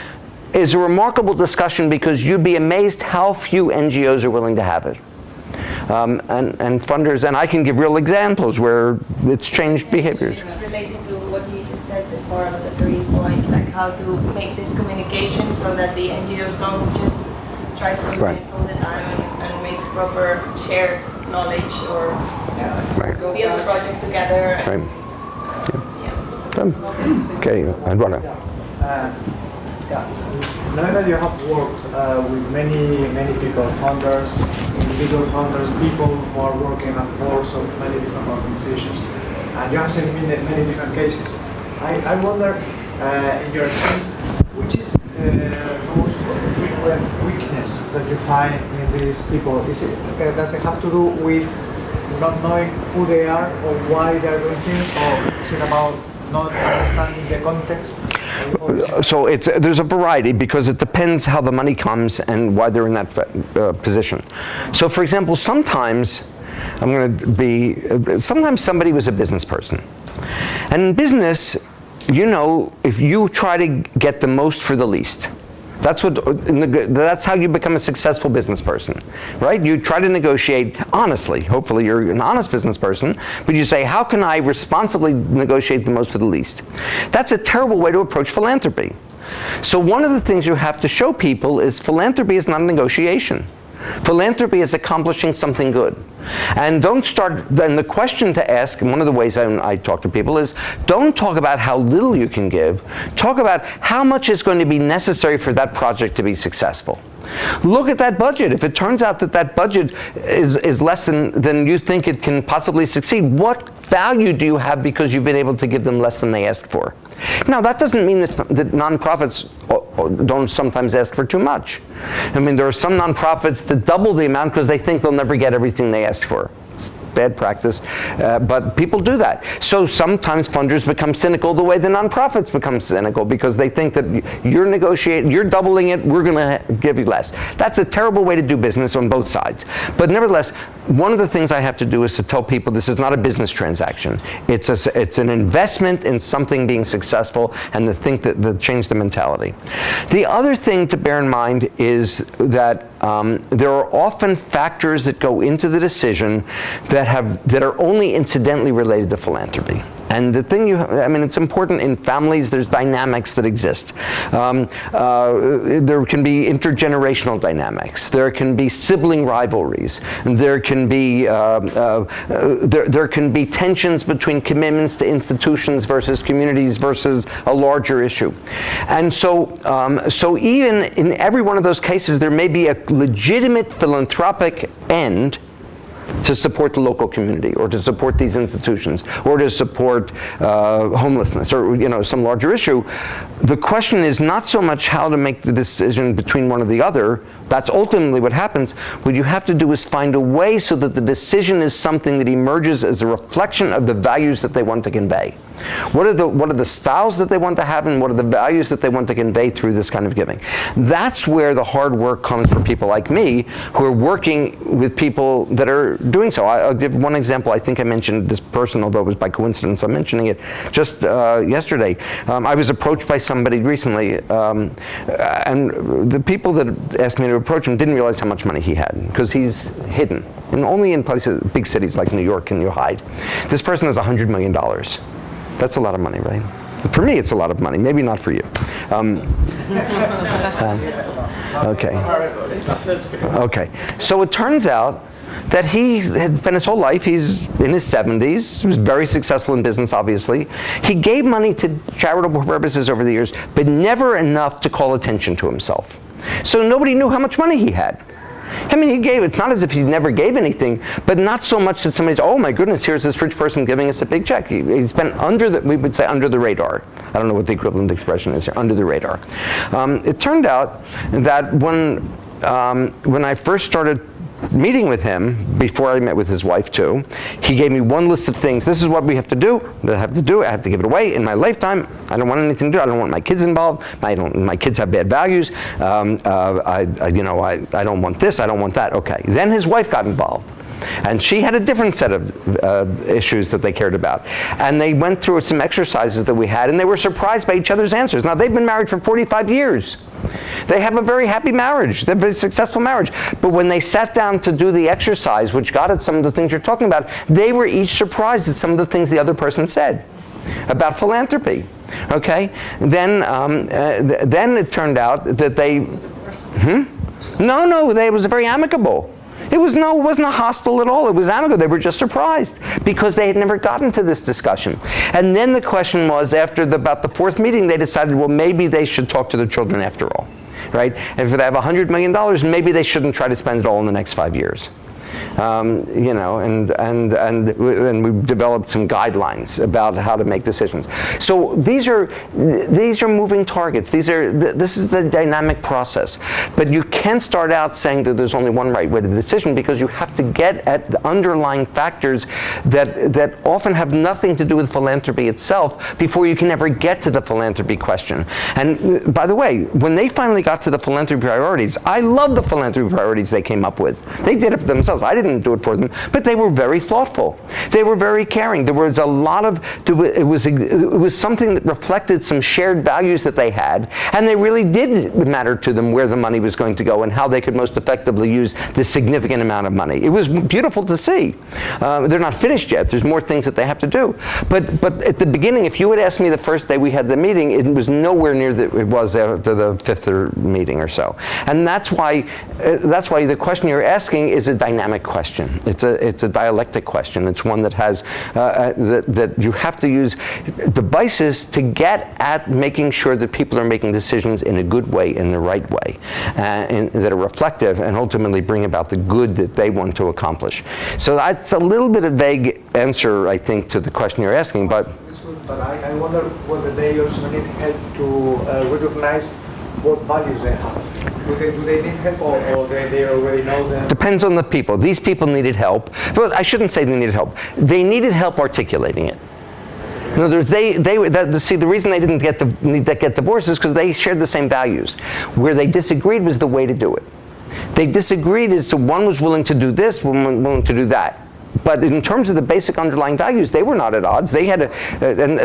is a remarkable discussion, because you'd be amazed how few NGOs are willing to have it. And funders, and I can give real examples where it's changed behaviors. It's related to what you just said before on the 3-point, like how to make this communication so that the NGOs don't just try to convince all the time and make proper shared knowledge or build a project together. Right. Yeah. Okay, Eduardo. Yeah, so now that you have worked with many people, founders, individual founders, people who are working at boards of many different organizations, and you have seen many different cases. I wonder, in your experience, which is the most frequent weakness that you find in these people? Does it have to do with not knowing who they are or why they are doing things, or is it about not understanding the context? So there's a variety, because it depends how the money comes and why they're in that position. So for example, sometimes somebody was a business person. And in business, if you try to get the most for the least, that's how you become a successful business person, right? You try to negotiate honestly. Hopefully you're an honest business person, but you say, how can I responsibly negotiate the most for the least? That's a terrible way to approach philanthropy. So one of the things you have to show people is philanthropy is not a negotiation. Philanthropy is accomplishing something good. And then the question to ask, and one of the ways I talk to people is, don't talk about how little you can give, talk about how much is going to be necessary for that project to be successful. Look at that budget. If it turns out that budget is less than you think it can possibly succeed, what value do you have because you've been able to give them less than they asked for? Now, that doesn't mean that nonprofits don't sometimes ask for too much. I mean, there are some nonprofits that double the amount because they think they'll never get everything they asked for. It's bad practice, but people do that. So sometimes funders become cynical the way the nonprofits become cynical, because they think that you're negotiating, you're doubling it, we're going to give you less. That's a terrible way to do business on both sides. But nevertheless, one of the things I have to do is to tell people this is not a business transaction. It's an investment in something being successful, and to change the mentality. The other thing to bear in mind is that there are often factors that go into the decision that are only incidentally related to philanthropy. And the thing it's important in families. There's dynamics that exist. There can be intergenerational dynamics. There can be sibling rivalries. There can be tensions between commitments to institutions versus communities versus a larger issue. And so even in every one of those cases, there may be a legitimate philanthropic end to support the local community, or to support these institutions, or to support homelessness, or some larger issue. The question is not so much how to make the decision between one or the other. That's ultimately what happens. What you have to do is find a way so that the decision is something that emerges as a reflection of the values that they want to convey. What are the styles that they want to have, and what are the values that they want to convey through this kind of giving? That's where the hard work comes for people like me, who are working with people that are doing so. I'll give one example. I think I mentioned this person, although it was by coincidence. I'm mentioning it just yesterday. I was approached by somebody recently, and the people that asked me to approach him didn't realize how much money he had, because he's hidden. And only in places, big cities like New York, can you hide. This person has $100 million. That's a lot of money, right? For me, it's a lot of money. Maybe not for you. Okay. Okay. So it turns out that he had spent his whole life, he's in his 70s, he was very successful in business, obviously. He gave money to charitable purposes over the years, but never enough to call attention to himself. So nobody knew how much money he had. I mean, he gave, it's not as if he never gave anything, but not so much that somebody's, oh my goodness, here's this rich person giving us a big check. He spent we would say under the radar. I don't know what the equivalent expression is here, under the radar. It turned out that when I first started meeting with him, before I met with his wife too, he gave me one list of things. This is what we have to do. I have to give it away in my lifetime. I don't want anything to do. I don't want my kids involved. My kids have bad values. I don't want this. I don't want that. Okay. Then his wife got involved. And she had a different set of issues that they cared about. And they went through some exercises that we had, and they were surprised by each other's answers. Now, they've been married for 45 years. They have a very happy marriage. They have a very successful marriage. But when they sat down to do the exercise, which got at some of the things you're talking about, they were each surprised at some of the things the other person said about philanthropy. Okay? Then it turned out that they... No, it was very amicable. It wasn't hostile at all. It was amicable. They were just surprised because they had never gotten to this discussion. And then the question was, after about the fourth meeting, they decided, well, maybe they should talk to their children after all, right? And if they have $100 million, maybe they shouldn't try to spend it all in the next 5 years. You know, and we developed some guidelines about how to make decisions. So these are moving targets. This is the dynamic process. But you can't start out saying that there's only one right way to the decision, because you have to get at the underlying factors that often have nothing to do with philanthropy itself before you can ever get to the philanthropy question. And by the way, when they finally got to the philanthropy priorities, I love the philanthropy priorities they came up with. They did it for themselves. I didn't do it for them, but they were very thoughtful. They were very caring. There was a lot of, it was something that reflected some shared values that they had, and they really did matter to them where the money was going to go and how they could most effectively use this significant amount of money. It was beautiful to see. They're not finished yet. There's more things that they have to do. But at the beginning, if you had asked me the first day we had the meeting, it was nowhere near that it was after the fifth meeting or so. And that's why the question you're asking is a dynamic question. It's a dialectic question. It's one that has that you have to use devices to get at making sure that people are making decisions in a good way, in the right way, and that are reflective and ultimately bring about the good that they want to accomplish. So that's a little bit of vague answer, I think, to the question you're asking, but I wonder whether they also need help to recognize what values they have. Do they need help, or they already know them? Depends on the people. These people needed help. But I shouldn't say they needed help. They needed help articulating it. In other words, see, the reason they didn't get divorced is because they shared the same values. Where they disagreed was the way to do it. They disagreed as to one was willing to do this, one was willing to do that. But in terms of the basic underlying values, they were not at odds. They had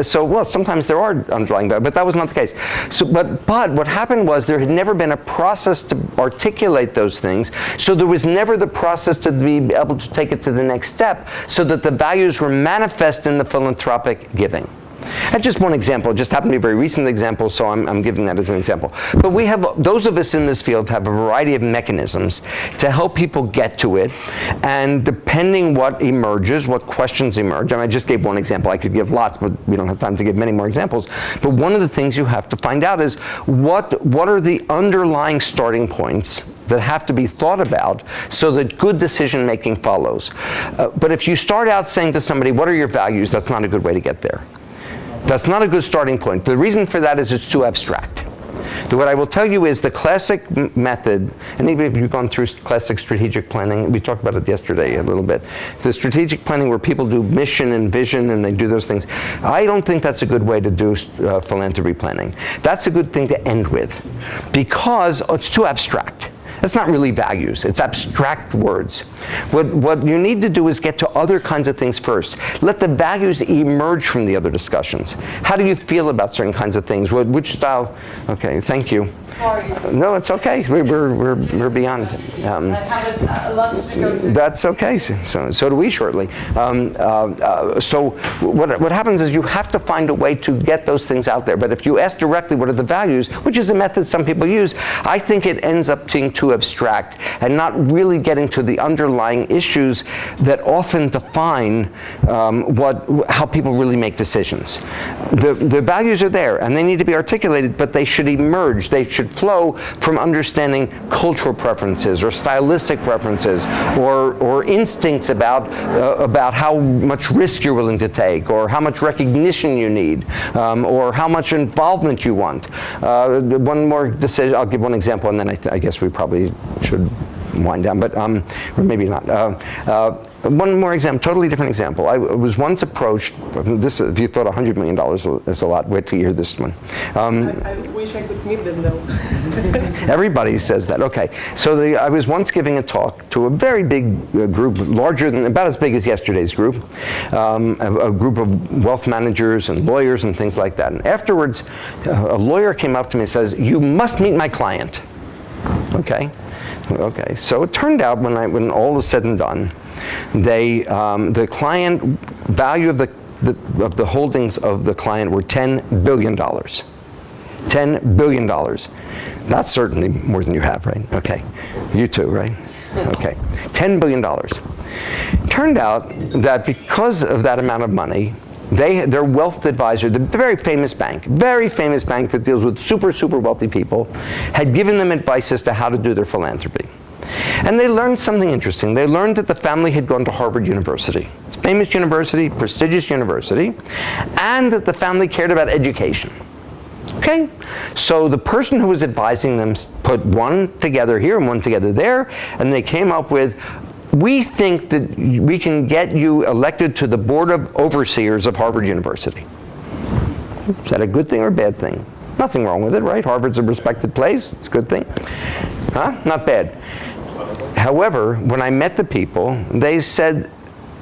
sometimes there are underlying values, but that was not the case. So, but what happened was there had never been a process to articulate those things, so there was never the process to be able to take it to the next step, so that the values were manifest in the philanthropic giving. That's just one example. It just happened to be a very recent example, so I'm giving that as an example. But we have, those of us in this field have a variety of mechanisms to help people get to it, and depending what emerges, what questions emerge, and I just gave one example. I could give lots, but we don't have time to give many more examples. But one of the things you have to find out is what are the underlying starting points that have to be thought about so that good decision making follows. But if you start out saying to somebody, what are your values, that's not a good way to get there. That's not a good starting point. The reason for that is it's too abstract. What I will tell you is the classic method, and even if you've gone through classic strategic planning, we talked about it yesterday a little bit, the strategic planning where people do mission and vision and they do those things, I don't think that's a good way to do philanthropy planning. That's a good thing to end with, because it's too abstract. That's not really values. It's abstract words. What you need to do is get to other kinds of things first. Let the values emerge from the other discussions. How do you feel about certain kinds of things? Which style? Okay, thank you. Sorry. No, it's okay. We're beyond. I have a lunch to go to. That's okay. So do we shortly. So what happens is you have to find a way to get those things out there. But if you ask directly what are the values, which is a method some people use, I think it ends up being too abstract and not really getting to the underlying issues that often define how people really make decisions. The values are there and they need to be articulated, but they should emerge. They should flow from understanding cultural preferences or stylistic preferences or instincts about how much risk you're willing to take or how much recognition you need or how much involvement you want. One more decision, I'll give one example and then I guess we probably should wind down, but or maybe not. One more example, totally different example. I was once approached, this, if you thought $100 million is a lot, wait till you hear this one. I wish I could meet them though. Everybody says that, okay. So I was once giving a talk to a very big group, larger than, about as big as yesterday's group, a group of wealth managers and lawyers and things like that. And afterwards, a lawyer came up to me and says, "You must meet my client." Okay. Okay, so it turned out when all was said and done, the client value of the holdings of the client were $10 billion. $10 billion. That's certainly more than you have, right? Okay, you too, right? Okay, $10 billion. Turned out that because of that amount of money, their wealth advisor, the very famous bank that deals with super, super wealthy people, had given them advice as to how to do their philanthropy. And they learned something interesting. They learned that the family had gone to Harvard University. It's a famous university, prestigious university, and that the family cared about education. Okay? So the person who was advising them put one together here and one together there, and they came up with, we think that we can get you elected to the board of overseers of Harvard University. Is that a good thing or a bad thing? Nothing wrong with it, right? Harvard's a respected place. It's a good thing. Huh? Not bad. However, when I met the people, they said,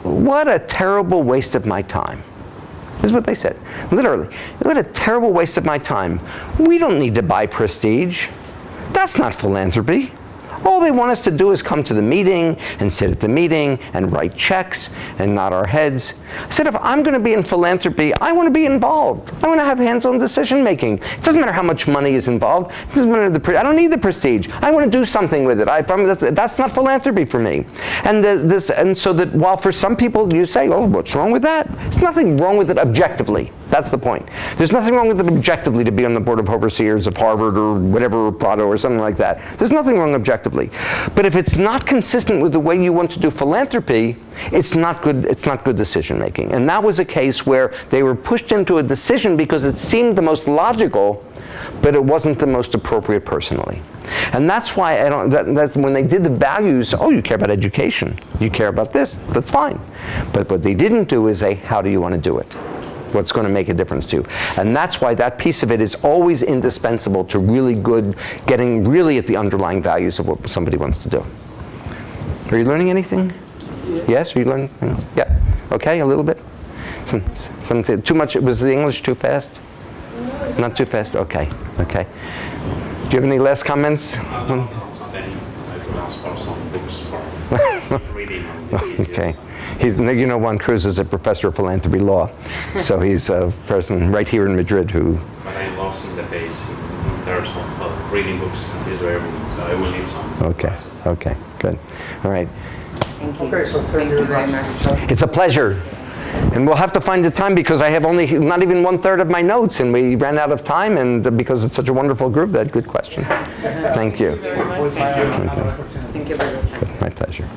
what a terrible waste of my time. This is what they said. Literally, what a terrible waste of my time. We don't need to buy prestige. That's not philanthropy. All they want us to do is come to the meeting and sit at the meeting and write checks and nod our heads. I said, if I'm going to be in philanthropy, I want to be involved. I want to have hands-on decision making. It doesn't matter how much money is involved. It doesn't matter I don't need the prestige. I want to do something with it. That's not philanthropy for me. And so that while for some people you say, oh, what's wrong with that? There's nothing wrong with it objectively. That's the point. There's nothing wrong with it objectively to be on the board of overseers of Harvard or whatever, Prado or something like that. There's nothing wrong objectively. But if it's not consistent with the way you want to do philanthropy, it's not good decision making. And that was a case where they were pushed into a decision because it seemed the most logical, but it wasn't the most appropriate personally. And that's why that's when they did the values, oh, you care about education, you care about this, that's fine. But what they didn't do is say, how do you want to do it? What's going to make a difference to you? And that's why that piece of it is always indispensable to getting really at the underlying values of what somebody wants to do. Are you learning anything? Yes, are you learning? Yeah. Okay, a little bit? Something too much, was the English too fast? Not too fast? Okay, okay. Do you have any last comments? Okay. Juan Cruz is a professor of philanthropy law, so he's a person right here in Madrid who... But I'm lost in the pace in terms of reading books and these very books, so I will need some Okay, okay, good. All right. Thank you. Okay, so thank you very much. It's a pleasure. And we'll have to find the time because I have only not even 1/3 of my notes, and we ran out of time, and because it's such a wonderful group, they had good questions. Thank you. Thank you very much. We'll find Okay. another opportunity. Thank you very much. Good, my pleasure.